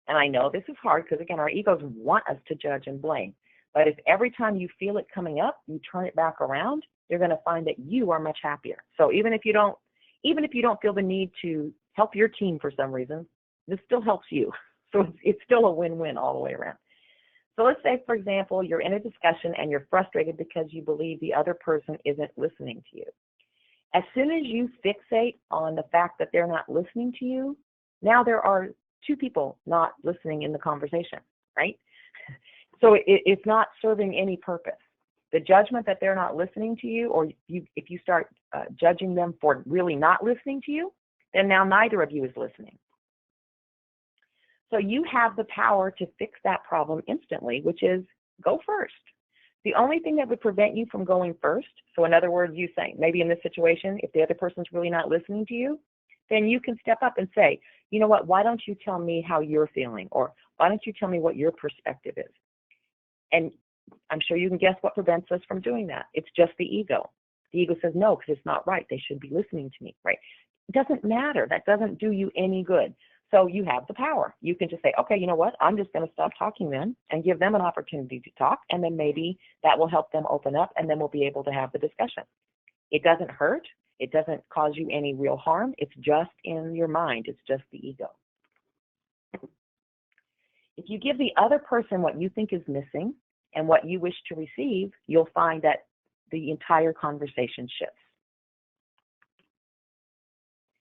And I know this is hard because, again, our egos want us to judge and blame. But if every time you feel it coming up, you turn it back around, you're going to find that you are much happier. So even if you don't feel the need to help your team for some reason, this still helps you. So it's still a win-win all the way around. So let's say, for example, you're in a discussion and you're frustrated because you believe the other person isn't listening to you. As soon as you fixate on the fact that they're not listening to you, now there are two people not listening in the conversation, right? So it's not serving any purpose. The judgment that they're not listening to you, or if you start judging them for really not listening to you, then now neither of you is listening. So you have the power to fix that problem instantly, which is go first. The only thing that would prevent you from going first, so in other words, you saying, maybe in this situation, if the other person's really not listening to you, then you can step up and say, you know what, why don't you tell me how you're feeling? Or why don't you tell me what your perspective is? And I'm sure you can guess what prevents us from doing that. It's just the ego. The ego says, no, because it's not right. They should be listening to me, right? It doesn't matter. That doesn't do you any good. So you have the power. You can just say, okay, you know what? I'm just going to stop talking then and give them an opportunity to talk, and then maybe that will help them open up, and then we'll be able to have the discussion. It doesn't hurt. It doesn't cause you any real harm. It's just in your mind. It's just the ego. If you give the other person what you think is missing and what you wish to receive, you'll find that the entire conversation shifts.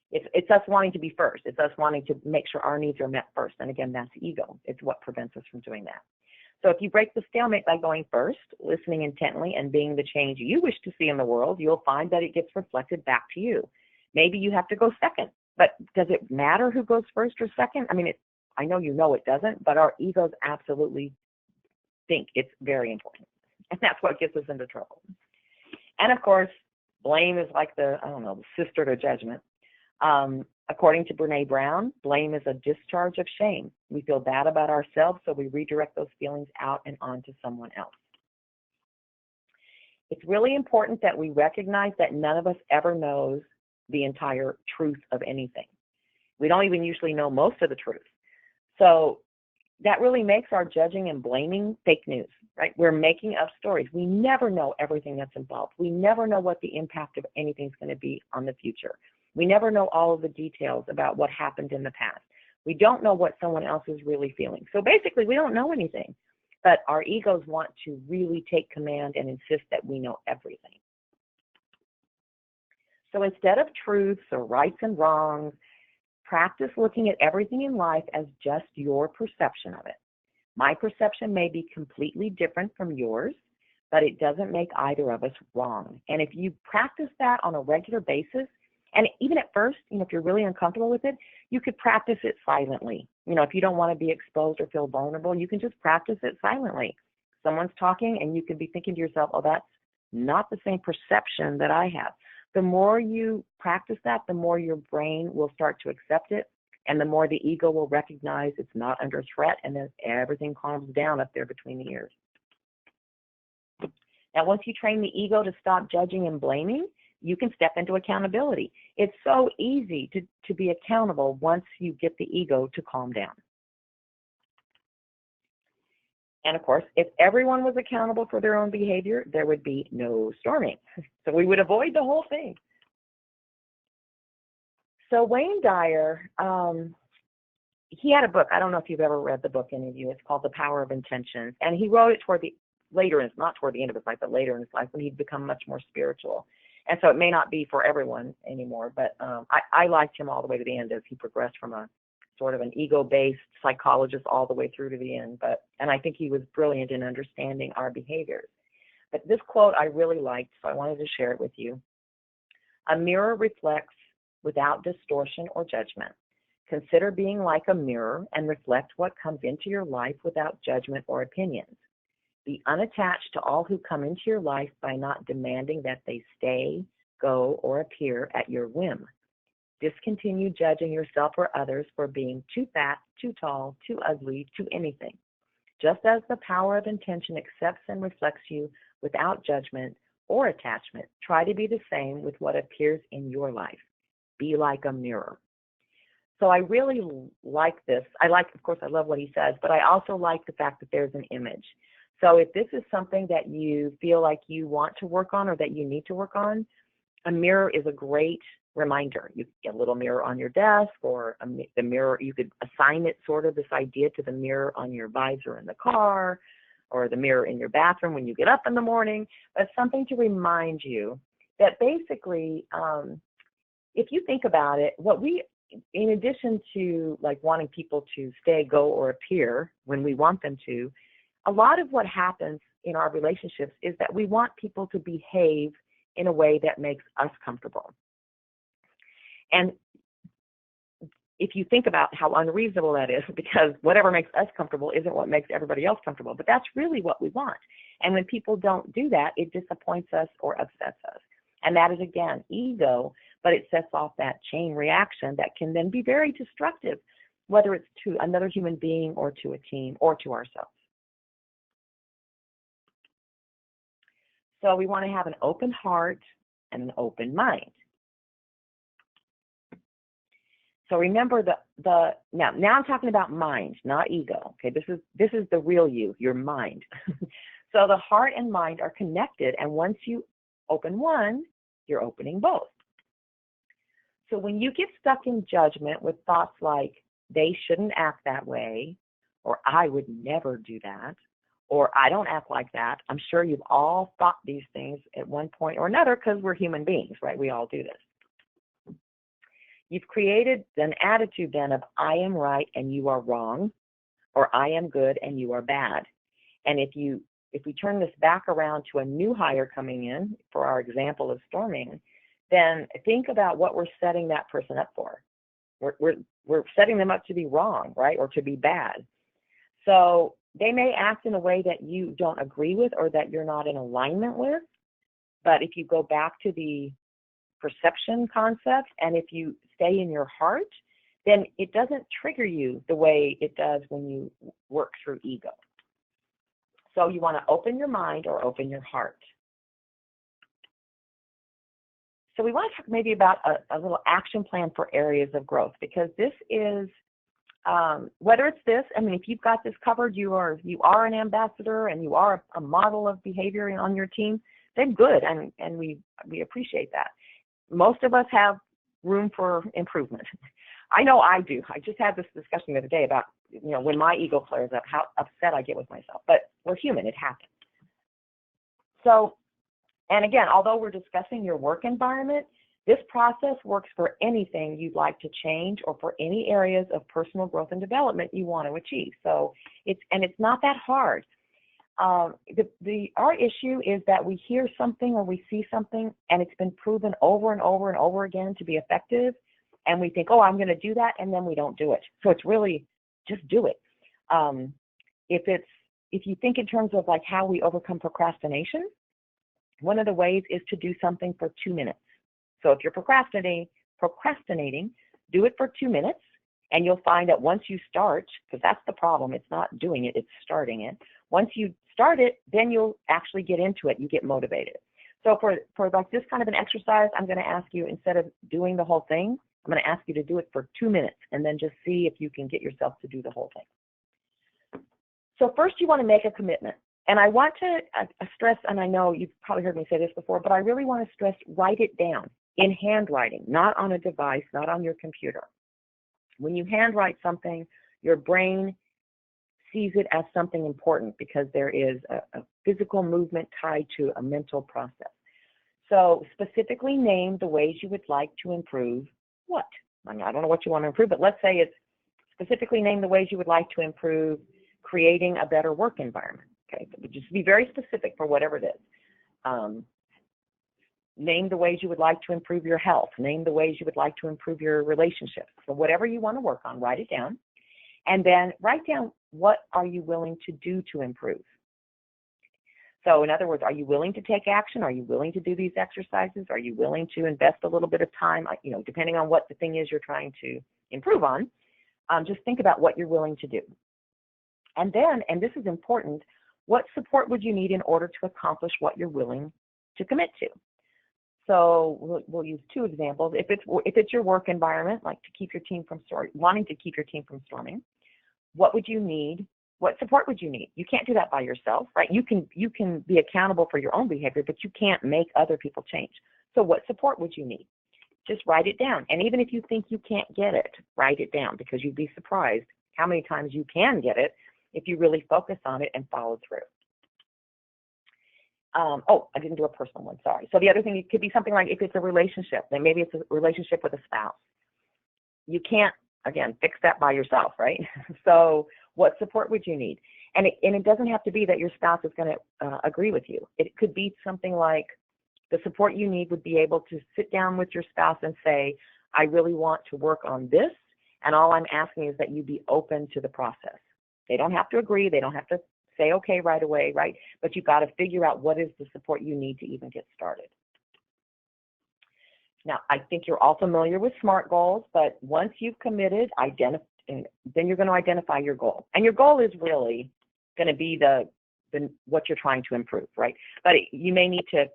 It's us wanting to be first. It's us wanting to make sure our needs are met first. And again, that's ego. It's what prevents us from doing that. So if you break the stalemate by going first, listening intently, and being the change you wish to see in the world, you'll find that it gets reflected back to you. Maybe you have to go second, but does it matter who goes first or second? I mean, I know you know it doesn't, but our egos absolutely think it's very important. And that's what gets us into trouble. And of course, blame is like the sister to judgment. According to Brene Brown, blame is a discharge of shame. We feel bad about ourselves, so we redirect those feelings out and onto someone else. It's really important that we recognize that none of us ever knows the entire truth of anything. We don't even usually know most of the truth. So that really makes our judging and blaming fake news. right? We're making up stories. We never know everything that's involved. We never know what the impact of anything's going to be on the future. We never know all of the details about what happened in the past. We don't know what someone else is really feeling. So basically, we don't know anything. But our egos want to really take command and insist that we know everything. So instead of truths or rights and wrongs, practice looking at everything in life as just your perception of it. My perception may be completely different from yours, but it doesn't make either of us wrong. And if you practice that on a regular basis, and even at first, if you're really uncomfortable with it, you could practice it silently. If you don't want to be exposed or feel vulnerable, you can just practice it silently. Someone's talking and you could be thinking to yourself, oh, that's not the same perception that I have. The more you practice that, the more your brain will start to accept it, and the more the ego will recognize it's not under threat, and then everything calms down up there between the ears. Now, once you train the ego to stop judging and blaming, you can step into accountability. It's so easy to be accountable once you get the ego to calm down. And of course, if everyone was accountable for their own behavior, there would be no storming. So we would avoid the whole thing. So Wayne Dyer, he had a book. I don't know if you've ever read the book, any of you. It's called The Power of Intentions. And he wrote it not toward the end of his life, but later in his life when he'd become much more spiritual. And so it may not be for everyone anymore, but I liked him all the way to the end as he progressed from a sort of an ego-based psychologist all the way through to the end. And I think he was brilliant in understanding our behaviors. But this quote I really liked, so I wanted to share it with you. A mirror reflects without distortion or judgment. Consider being like a mirror and reflect what comes into your life without judgment or opinions. Be unattached to all who come into your life by not demanding that they stay, go, or appear at your whim. Discontinue judging yourself or others for being too fat, too tall, too ugly, too anything. Just as the power of intention accepts and reflects you without judgment or attachment, try to be the same with what appears in your life. Be like a mirror. So I really like this. Of course, I love what he says, but I also like the fact that there's an image. So if this is something that you feel like you want to work on or that you need to work on, a mirror is a great reminder. You get a little mirror on your desk, or the mirror, you could assign it sort of this idea to the mirror on your visor in the car, or the mirror in your bathroom when you get up in the morning, but something to remind you that basically, if you think about it, in addition to like wanting people to stay, go, or appear when we want them to, a lot of what happens in our relationships is that we want people to behave in a way that makes us comfortable. And if you think about how unreasonable that is, because whatever makes us comfortable isn't what makes everybody else comfortable, but that's really what we want. And when people don't do that, it disappoints us or upsets us. And that is, again, ego, but it sets off that chain reaction that can then be very destructive, whether it's to another human being or to a team or to ourselves. So we want to have an open heart and an open mind. So remember now I'm talking about mind, not ego. Okay, this is the real you, your mind. So the heart and mind are connected, and once you open one, you're opening both. So when you get stuck in judgment with thoughts like, they shouldn't act that way, or I would never do that, or I don't act like that, I'm sure you've all thought these things at one point or another, because we're human beings, right? We all do this. You've created an attitude then of I am right and you are wrong, or I am good and you are bad. And if we turn this back around to a new hire coming in, for our example of storming, then think about what we're setting that person up for. We're setting them up to be wrong, right, or to be bad. So they may act in a way that you don't agree with or that you're not in alignment with, but if you go back to the perception concept, and if you stay in your heart, then it doesn't trigger you the way it does when you work through ego. So you want to open your mind or open your heart. So we want to talk maybe about a little action plan for areas of growth, because this is Whether it's this, I mean, if you've got this covered, you are an ambassador and you are a model of behavior on your team, then good, and we appreciate that. Most of us have room for improvement. I know I do. I just had this discussion the other day about, when my ego flares up, how upset I get with myself. But we're human. It happens. So, and again, although we're discussing your work environment, this process works for anything you'd like to change or for any areas of personal growth and development you want to achieve. So it's not that hard. Our issue is that we hear something or we see something and it's been proven over and over and over again to be effective, and we think, oh, I'm going to do that, and then we don't do it. So it's really just do it. If you think in terms of like how we overcome procrastination, one of the ways is to do something for 2 minutes. So if you're procrastinating, do it for 2 minutes, and you'll find that once you start, because that's the problem, it's not doing it, it's starting it. Once you start it, then you'll actually get into it, you get motivated. So for like this kind of an exercise, I'm going to ask you, instead of doing the whole thing, I'm going to ask you to do it for 2 minutes, and then just see if you can get yourself to do the whole thing. So first you want to make a commitment. And I want to stress, and I know you've probably heard me say this before, but I really want to stress, write it down in handwriting, not on a device, not on your computer. When you handwrite something, your brain sees it as something important because there is a physical movement tied to a mental process. So specifically name the ways you would like to improve what? I don't know what you want to improve, but let's say it's specifically name the ways you would like to improve creating a better work environment. Okay, so just be very specific for whatever it is. Name the ways you would like to improve your health. Name the ways you would like to improve your relationships. So whatever you want to work on, write it down. And then write down, what are you willing to do to improve? So in other words, are you willing to take action? Are you willing to do these exercises? Are you willing to invest a little bit of time, depending on what the thing is you're trying to improve on? Just think about what you're willing to do. And then, and this is important, what support would you need in order to accomplish what you're willing to commit to? So we'll use 2 examples. If it's your work environment, like to keep your team from wanting to keep your team from storming, what would you need? What support would you need? You can't do that by yourself, right? You can be accountable for your own behavior, but you can't make other people change. So what support would you need? Just write it down. And even if you think you can't get it, write it down, because you'd be surprised how many times you can get it if you really focus on it and follow through. I didn't do a personal one, sorry. So the other thing, it could be something like, if it's a relationship, then maybe it's a relationship with a spouse. You can't, again, fix that by yourself, right? So what support would you need? And it doesn't have to be that your spouse is going to agree with you. It could be something like, the support you need would be able to sit down with your spouse and say, I really want to work on this, and all I'm asking is that you be open to the process. They don't have to agree. They don't have to say okay right away, right? But you've got to figure out what is the support you need to even get started. Now, I think you're all familiar with SMART goals, but once you've committed, then you're going to identify your goal. And your goal is really going to be what you're trying to improve, right? But you may need to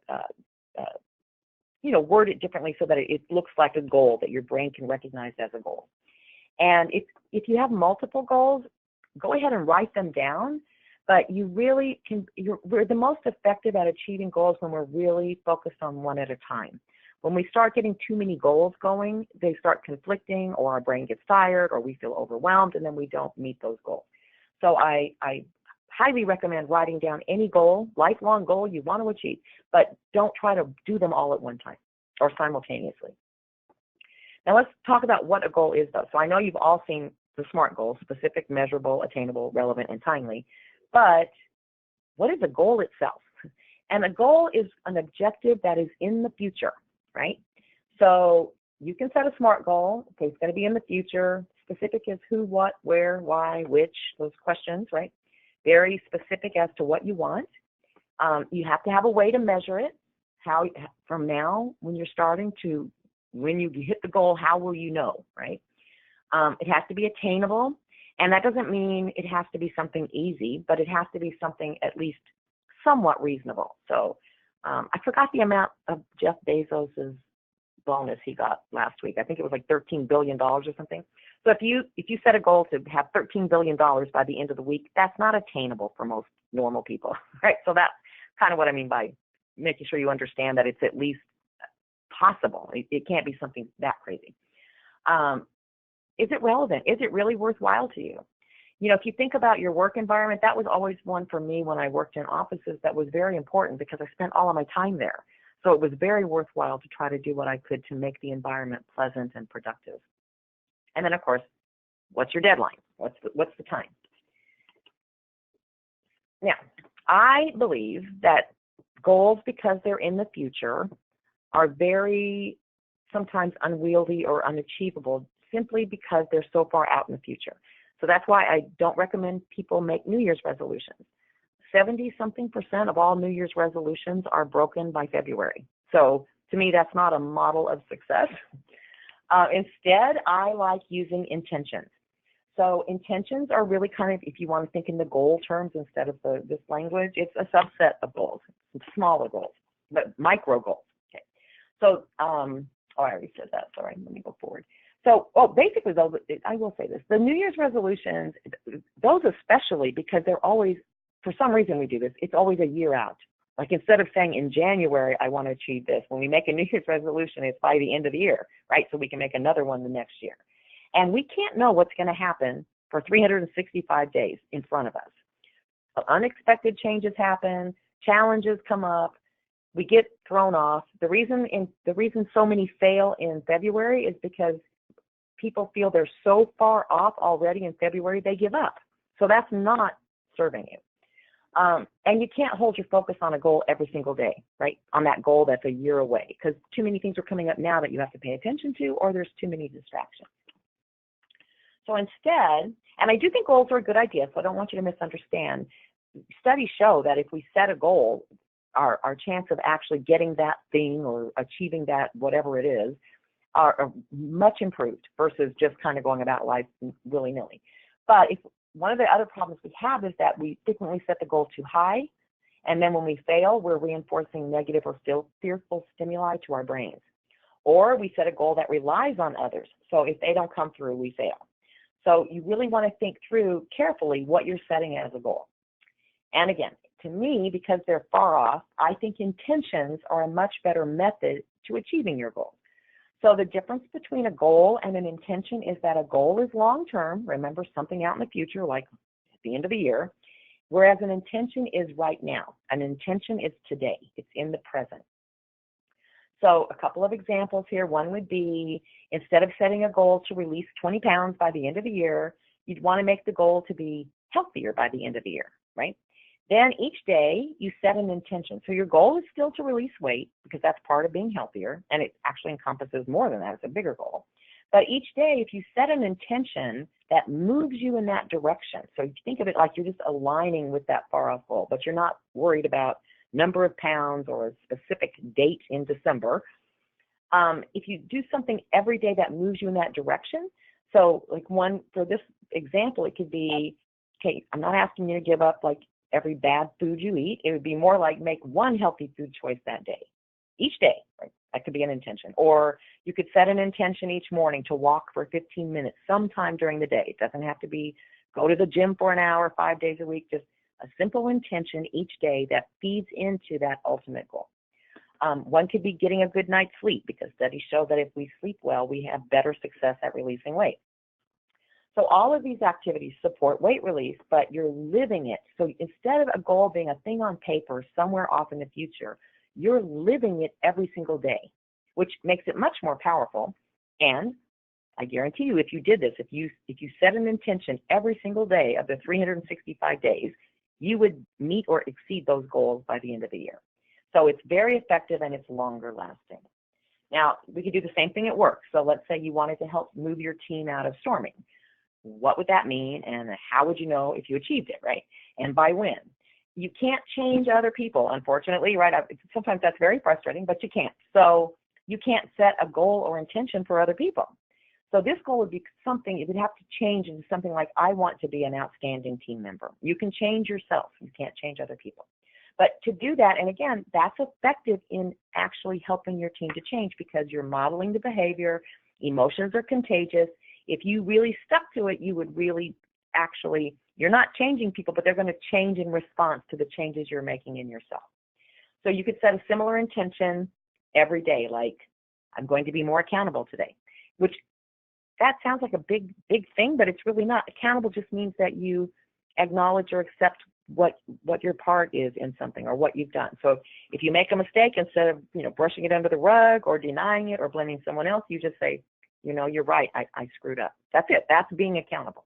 word it differently so that it looks like a goal that your brain can recognize as a goal. And if you have multiple goals, go ahead and write them down. But you really we're the most effective at achieving goals when we're really focused on one at a time. When we start getting too many goals going, they start conflicting, or our brain gets tired, or we feel overwhelmed, and then we don't meet those goals. So I highly recommend writing down any goal, lifelong goal you want to achieve, but don't try to do them all at one time or simultaneously. Now let's talk about what a goal is, though. So I know you've all seen the SMART goals: specific, measurable, attainable, relevant, and timely. But what is a goal itself? And a goal is an objective that is in the future, right? So you can set a SMART goal. Okay, it's going to be in the future. Specific is who, what, where, why, which, those questions, right? Very specific as to what you want. You have to have a way to measure it. How, from now, when you're starting to, when you hit the goal, how will you know, right? It has to be attainable. And that doesn't mean it has to be something easy, but it has to be something at least somewhat reasonable. So I forgot the amount of Jeff Bezos's bonus he got last week. I think it was like $13 billion or something. So if you set a goal to have $13 billion by the end of the week, that's not attainable for most normal people, right? So that's kind of what I mean by making sure you understand that it's at least possible. It can't be something that crazy. Is it relevant? Is it really worthwhile to you? You know, if you think about your work environment, that was always one for me when I worked in offices that was very important because I spent all of my time there. So it was very worthwhile to try to do what I could to make the environment pleasant and productive. And then, of course, what's your deadline? What's the time? Now, I believe that goals, because they're in the future, are very sometimes unwieldy or unachievable simply because they're so far out in the future. So that's why I don't recommend people make New Year's resolutions. 70-something% of all New Year's resolutions are broken by February. So to me, that's not a model of success. Instead, I like using intentions. So intentions are really kind of, if you want to think in the goal terms instead of this language, it's a subset of goals, smaller goals, but micro goals. Okay. So, I already said that. Sorry, let me go forward. So, basically, though, I will say this. The New Year's resolutions, those especially, because they're always, for some reason we do this, it's always a year out. Like instead of saying in January, I want to achieve this, when we make a New Year's resolution, it's by the end of the year, right? So we can make another one the next year. And we can't know what's going to happen for 365 days in front of us. Unexpected changes happen, challenges come up, we get thrown off. The reason so many fail in February is because people feel they're so far off already in February, they give up. So that's not serving you. And you can't hold your focus on a goal every single day, right? On that goal that's a year away, because too many things are coming up now that you have to pay attention to, or there's too many distractions. So instead, and I do think goals are a good idea, so I don't want you to misunderstand. Studies show that if we set a goal, our chance of actually getting that thing or achieving that, whatever it is, are much improved versus just kind of going about life willy-nilly. But one of the other problems we have is that we frequently set the goal too high, and then when we fail, we're reinforcing negative or fearful stimuli to our brains. Or we set a goal that relies on others, so if they don't come through, we fail. So you really want to think through carefully what you're setting as a goal. And again, to me, because they're far off, I think intentions are a much better method to achieving your goal. So the difference between a goal and an intention is that a goal is long-term, remember, something out in the future, like at the end of the year, whereas an intention is right now. An intention is today. It's in the present. So a couple of examples here. One would be, instead of setting a goal to release 20 pounds by the end of the year, you'd want to make the goal to be healthier by the end of the year, right? Then each day you set an intention. So your goal is still to release weight because that's part of being healthier, and it actually encompasses more than that. It's a bigger goal. But each day, if you set an intention that moves you in that direction, so you think of it like you're just aligning with that far off goal, but you're not worried about number of pounds or a specific date in December. If you do something every day that moves you in that direction, so like one, for this example, it could be, okay, I'm not asking you to give up like every bad food you eat. It would be more like make one healthy food choice that day, each day, right? That could be an intention. Or you could set an intention each morning to walk for 15 minutes sometime during the day. It doesn't have to be go to the gym for an hour, 5 days a week, just a simple intention each day that feeds into that ultimate goal. One could be getting a good night's sleep, because studies show that if we sleep well, we have better success at releasing weight. So all of these activities support weight release, but you're living it. So instead of a goal being a thing on paper somewhere off in the future, you're living it every single day, which makes it much more powerful. And I guarantee you, if you did this, if you set an intention every single day of the 365 days, you would meet or exceed those goals by the end of the year. So it's very effective and it's longer lasting. Now, we could do the same thing at work. So let's say you wanted to help move your team out of storming. What would that mean, and how would you know if you achieved it, right? And by when? You can't change other people, unfortunately, right? Sometimes that's very frustrating, but you can't. So you can't set a goal or intention for other people. So this goal would be something, it would have to change into something like, I want to be an outstanding team member. You can change yourself. You can't change other people. But to do that, and again, that's effective in actually helping your team to change, because you're modeling the behavior. Emotions are contagious. If you really stuck to it, you would really actually, you're not changing people, but they're going to change in response to the changes you're making in yourself. So you could set a similar intention every day, like, I'm going to be more accountable today, which that sounds like a big thing, but it's really not. Accountable just means that you acknowledge or accept what your part is in something or what you've done. So if you make a mistake, instead of brushing it under the rug or denying it or blaming someone else, you just say, you're right, I screwed up. That's it. That's being accountable.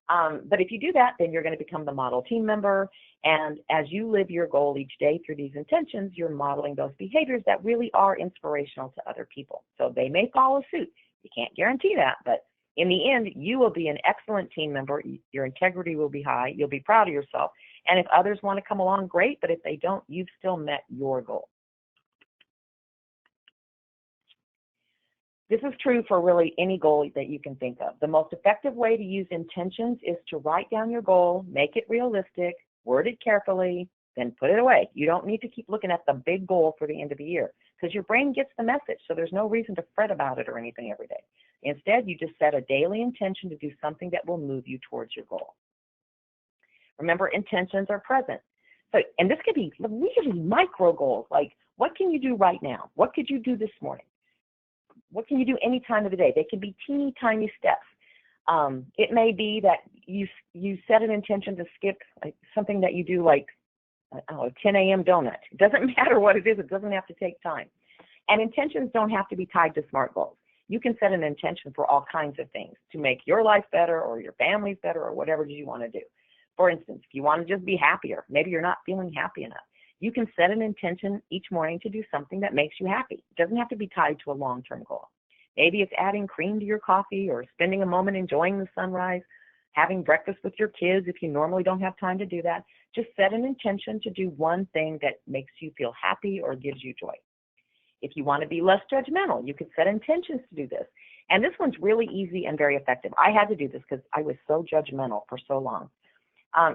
But if you do that, then you're going to become the model team member. And as you live your goal each day through these intentions, you're modeling those behaviors that really are inspirational to other people. So they may follow suit. You can't guarantee that, but in the end, you will be an excellent team member. Your integrity will be high. You'll be proud of yourself. And if others want to come along, great. But if they don't, you've still met your goal. This is true for really any goal that you can think of. The most effective way to use intentions is to write down your goal, make it realistic, word it carefully, then put it away. You don't need to keep looking at the big goal for the end of the year because your brain gets the message, so there's no reason to fret about it or anything every day. Instead, you just set a daily intention to do something that will move you towards your goal. Remember, intentions are present. So, and this could be really micro goals, like what can you do right now? What could you do this morning? What can you do any time of the day? They can be teeny tiny steps. It may be that you set an intention to skip something that you do, like a 10 a.m. donut. It doesn't matter what it is. It doesn't have to take time. And intentions don't have to be tied to SMART goals. You can set an intention for all kinds of things to make your life better or your family's better or whatever you want to do. For instance, if you want to just be happier, maybe you're not feeling happy enough, you can set an intention each morning to do something that makes you happy. It doesn't have to be tied to a long-term goal. Maybe it's adding cream to your coffee or spending a moment enjoying the sunrise, having breakfast with your kids if you normally don't have time to do that. Just set an intention to do one thing that makes you feel happy or gives you joy. If you want to be less judgmental, you could set intentions to do this. And this one's really easy and very effective. I had to do this because I was so judgmental for so long.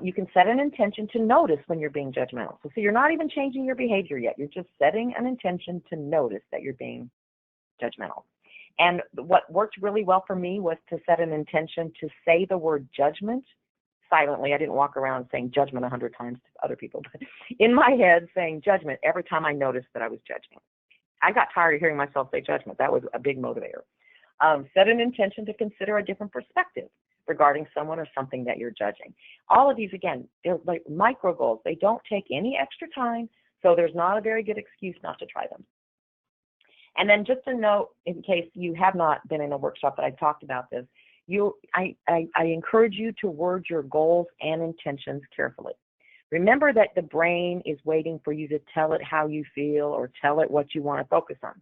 You can set an intention to notice when you're being judgmental. So you're not even changing your behavior yet. You're just setting an intention to notice that you're being judgmental. And what worked really well for me was to set an intention to say the word judgment silently. I didn't walk around saying judgment 100 times to other people, but in my head saying judgment every time I noticed that I was judging. I got tired of hearing myself say judgment. That was a big motivator. Set an intention to consider a different perspective regarding someone or something that you're judging. All of these, again, they're like micro goals. They don't take any extra time, so there's not a very good excuse not to try them. And then just a note, in case you have not been in a workshop that I talked about this, I encourage you to word your goals and intentions carefully. Remember that the brain is waiting for you to tell it how you feel or tell it what you want to focus on.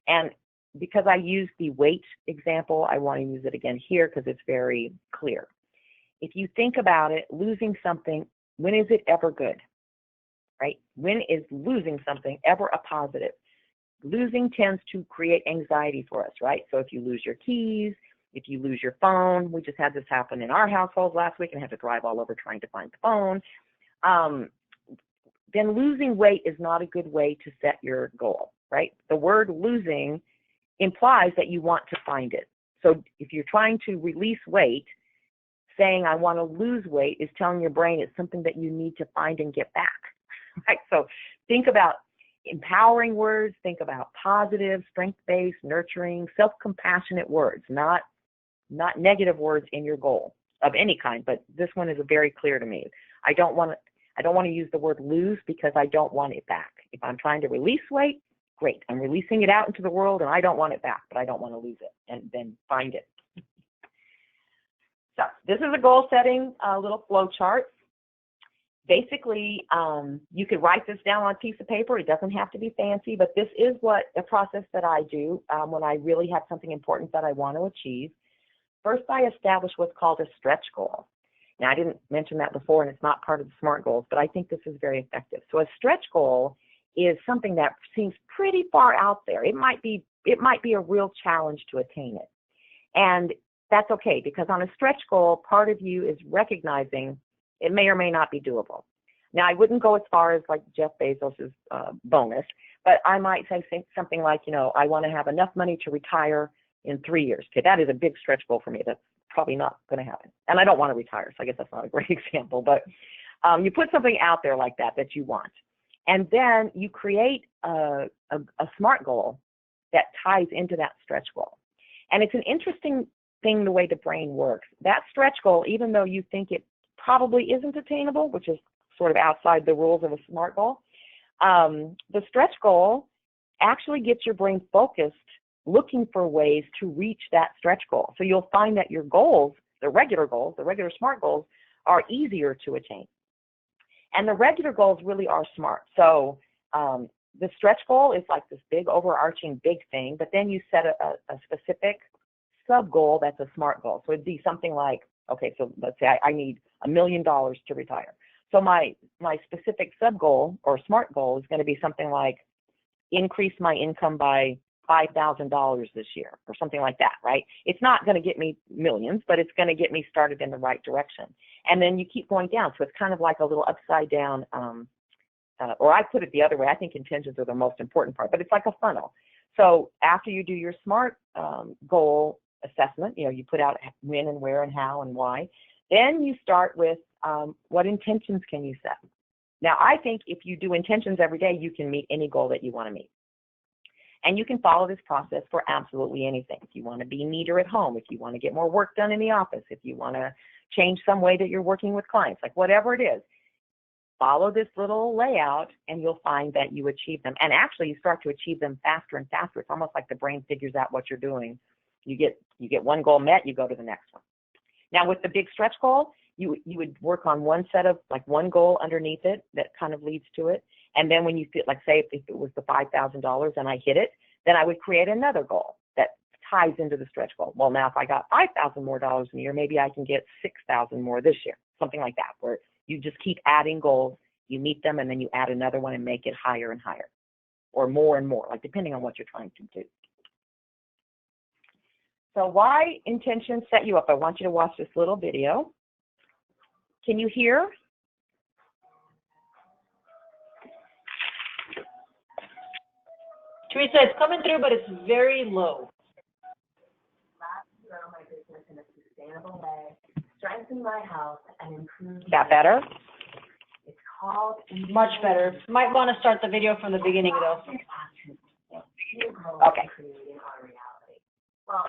And because I used the weight example, I want to use it again here because it's very clear. If you think about it, losing something, when is it ever good, right? When is losing something ever a positive? Losing tends to create anxiety for us, right? So if you lose your keys, if you lose your phone, we just had this happen in our household last week and had to drive all over trying to find the phone, then losing weight is not a good way to set your goal, right? The word losing implies that you want to find it. So if you're trying to release weight, saying I want to lose weight is telling your brain it's something that you need to find and get back, right? So think about empowering words, think about positive, strength-based, nurturing, self-compassionate words, not negative words in your goal of any kind, but this one is very clear to me. I don't want to use the word lose because I don't want it back. If I'm trying to release weight, great. I'm releasing it out into the world and I don't want it back, but I don't want to lose it, and then find it. So this is a goal setting little flow chart. Basically, you could write this down on a piece of paper. It doesn't have to be fancy, but this is what the process that I do when I really have something important that I want to achieve. First, I establish what's called a stretch goal. Now, I didn't mention that before, and it's not part of the SMART goals, but I think this is very effective. So a stretch goal is something that seems pretty far out there. It might be a real challenge to attain it. And that's okay, because on a stretch goal, part of you is recognizing it may or may not be doable. Now, I wouldn't go as far as like Jeff Bezos's bonus, but I might say something like, I want to have enough money to retire in 3 years. Okay, that is a big stretch goal for me. That's probably not going to happen. And I don't want to retire, so I guess that's not a great example. But you put something out there like that you want. And then you create a SMART goal that ties into that stretch goal. And it's an interesting thing the way the brain works. That stretch goal, even though you think it probably isn't attainable, which is sort of outside the rules of a SMART goal, the stretch goal actually gets your brain focused, looking for ways to reach that stretch goal. So you'll find that your goals, the regular SMART goals, are easier to attain. And the regular goals really are SMART. So the stretch goal is like this big overarching big thing, but then you set a specific sub goal that's a SMART goal. So it'd be something like, okay, so let's say I need $1 million to retire. So my specific sub goal or SMART goal is going to be something like increase my income by $5,000 this year or something like that, right? It's not going to get me millions, but it's going to get me started in the right direction. And then you keep going down. So it's kind of like a little upside down, or I put it the other way. I think intentions are the most important part, but it's like a funnel. So after you do your SMART goal assessment, you put out when and where and how and why, then you start with what intentions can you set? Now, I think if you do intentions every day, you can meet any goal that you want to meet. And you can follow this process for absolutely anything. If you want to be neater at home, if you want to get more work done in the office, if you want to change some way that you're working with clients, like whatever it is, follow this little layout and you'll find that you achieve them. And actually, you start to achieve them faster and faster. It's almost like the brain figures out what you're doing. You get one goal met, you go to the next one. Now, with the big stretch goal, you would work on one set of, like one goal underneath it that kind of leads to it. And then when you feel, like say if it was the $5,000 and I hit it, then I would create another goal that ties into the stretch goal. Well, now if I got $5,000 more in a year, maybe I can get $6,000 more this year, something like that, where you just keep adding goals, you meet them, and then you add another one and make it higher and higher, or more and more, like depending on what you're trying to do. So why intentions set you up? I want you to watch this little video. Can you hear? Teresa, it's coming through, but it's very low. Grow my business in a sustainable way, strengthen my health, and improve. That better? It's called much better. Might want to start the video from the beginning, though. Okay. Well,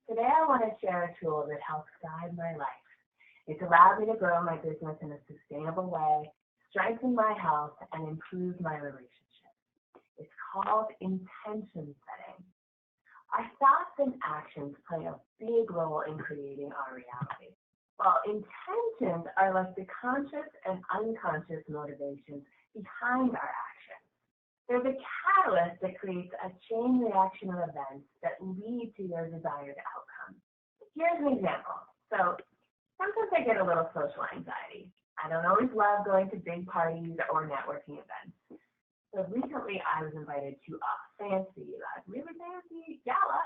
today I want to share a tool that helps guide my life. It's allowed me to grow my business in a sustainable way, strengthen my health, and improve my relationships. It's called intention setting. Our thoughts and actions play a big role in creating our reality. While intentions are like the conscious and unconscious motivations behind our actions. They're the catalyst that creates a chain reaction of events that lead to your desired outcome. Here's an example. So sometimes I get a little social anxiety. I don't always love going to big parties or networking events. So recently I was invited to a really fancy gala,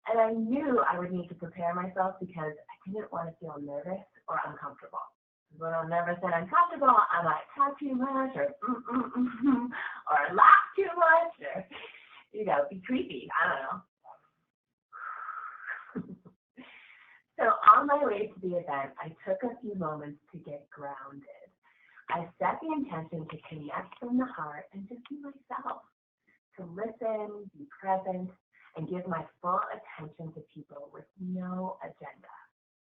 and I knew I would need to prepare myself because I didn't want to feel nervous or uncomfortable. When I'm nervous and uncomfortable, I might talk too much or laugh too much or, be creepy. I don't know. So on my way to the event, I took a few moments to get grounded. I set the intention to connect from the heart and just be myself, to listen, be present, and give my full attention to people with no agenda.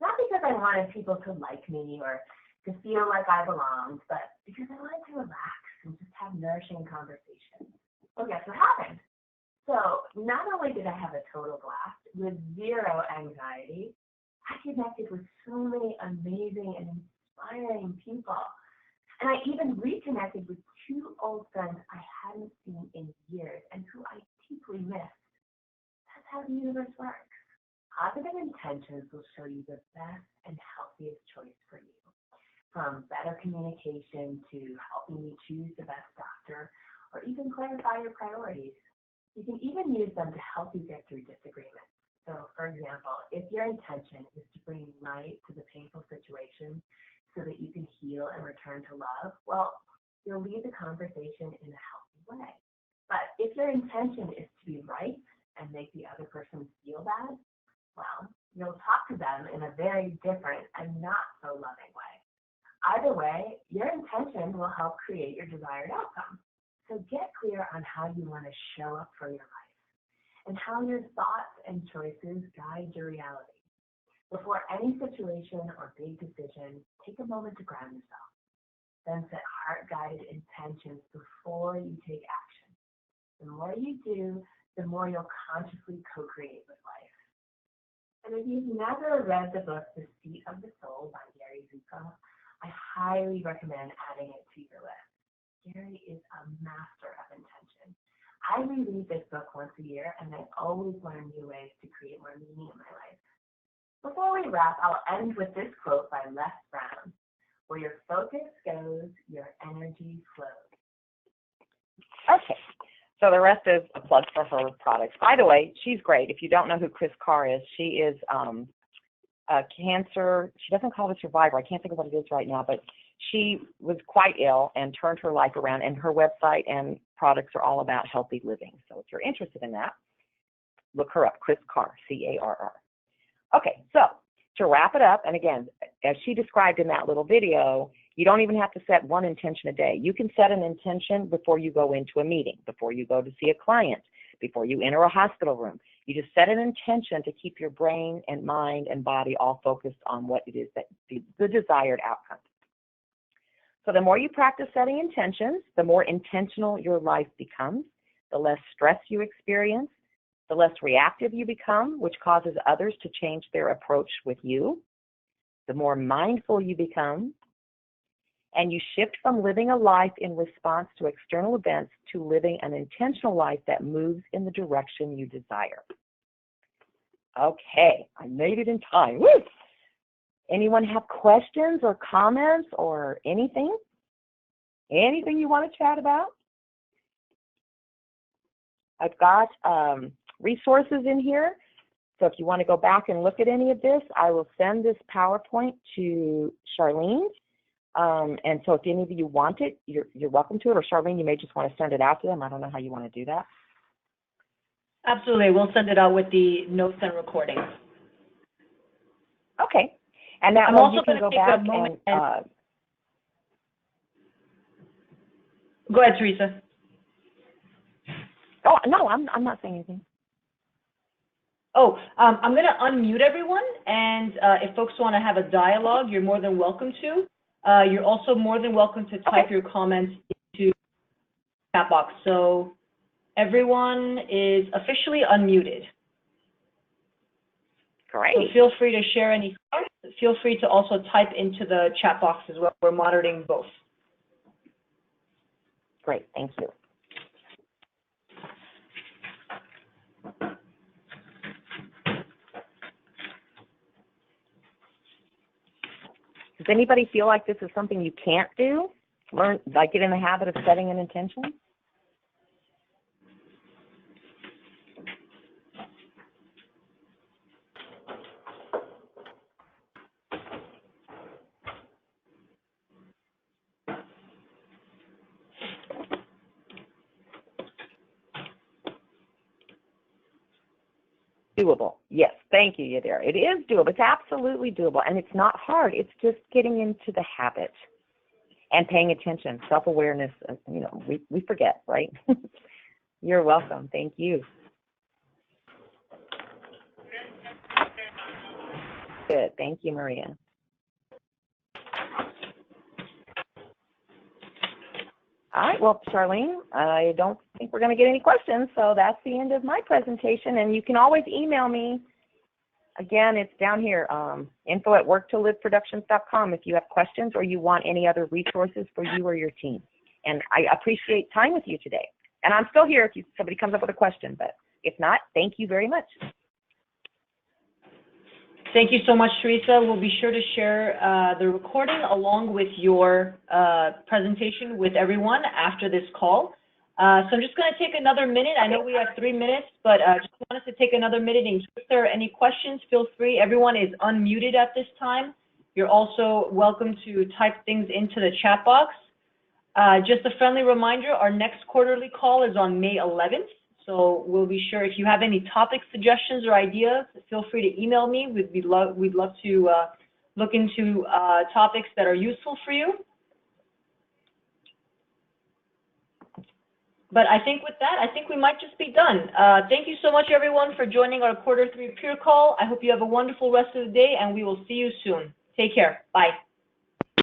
Not because I wanted people to like me or to feel like I belonged, but because I wanted to relax and just have nourishing conversations. Well, guess what happened? So not only did I have a total blast with zero anxiety, I connected with so many amazing and inspiring people. And I even reconnected with two old friends I hadn't seen in years and who I deeply missed. That's how the universe works. Positive intentions will show you the best and healthiest choice for you. From better communication to helping you choose the best doctor or even clarify your priorities. You can even use them to help you get through disagreements. So, for example, if your intention is to bring light to the painful situation, so that you can heal and return to love, well, you'll lead the conversation in a healthy way. But if your intention is to be right and make the other person feel bad, well, you'll talk to them in a very different and not so loving way. Either way, your intention will help create your desired outcome. So get clear on how you want to show up for your life and how your thoughts and choices guide your reality. Before any situation or big decision, take a moment to ground yourself. Then set heart-guided intentions before you take action. The more you do, the more you'll consciously co-create with life. And if you've never read the book, The Seat of the Soul by Gary Zukav, I highly recommend adding it to your list. Gary is a master of intention. I reread this book once a year, and I always learn new ways to create more meaning in my life. Before we wrap, I'll end with this quote by Les Brown: "Where your focus goes, your energy flows." Okay, so the rest is a plug for her products. By the way, she's great. If you don't know who Chris Carr is, she is a cancer, she doesn't call it a survivor, I can't think of what it is right now, but she was quite ill and turned her life around, and her website and products are all about healthy living. So if you're interested in that, look her up, Chris Carr, C-A-R-R. Okay, so to wrap it up, and again, as she described in that little video, you don't even have to set one intention a day. You can set an intention before you go into a meeting, before you go to see a client, before you enter a hospital room. You just set an intention to keep your brain and mind and body all focused on what it is that the desired outcome. So the more you practice setting intentions, the more intentional your life becomes, the less stress you experience, the less reactive you become, which causes others to change their approach with you, the more mindful you become, and you shift from living a life in response to external events to living an intentional life that moves in the direction you desire. Okay, I made it in time. Woo! Anyone have questions or comments or anything? Anything you want to chat about? I've got resources in here. So if you want to go back and look at any of this, I will send this PowerPoint to Charlene. And so if any of you want it, you're welcome to it. Or Charlene, you may just want to send it out to them. I don't know how you want to do that. Absolutely. We'll send it out with the notes and recordings. Okay. And that way you can go back and go ahead, Teresa. Oh, no, I'm not saying anything. Oh, I'm going to unmute everyone, and if folks want to have a dialogue, you're more than welcome to. You're also more than welcome to type your comments into the chat box. So everyone is officially unmuted. Great. So feel free to share any thoughts. Feel free to also type into the chat box as well. We're monitoring both. Great, thank you. Does anybody feel like this is something you can't do? Learn, like get in the habit of setting an intention? Doable. Yes, thank you, Yadira. It is doable. It's absolutely doable, and it's not hard. It's just getting into the habit and paying attention. Self-awareness, you know, we forget, right? You're welcome. Thank you. Good. Thank you, Maria. All right, well, Charlene, I don't think we're going to get any questions, so that's the end of my presentation, and you can always email me. Again, it's down here, info@work2liveproductions.com if you have questions or you want any other resources for you or your team. And I appreciate time with you today. And I'm still here if somebody comes up with a question, but if not, thank you very much. Thank you so much, Teresa. We'll be sure to share the recording along with your presentation with everyone after this call. So I'm just going to take another minute. I know we have 3 minutes, but just wanted to take another minute. And if there are any questions, feel free. Everyone is unmuted at this time. You're also welcome to type things into the chat box. Just a friendly reminder, our next quarterly call is on May 11th. So we'll be sure, if you have any topic suggestions or ideas, feel free to email me. We'd love to look into topics that are useful for you. But I think with that, I think we might just be done. Thank you so much, everyone, for joining our Q3 peer call. I hope you have a wonderful rest of the day, and we will see you soon. Take care. Bye.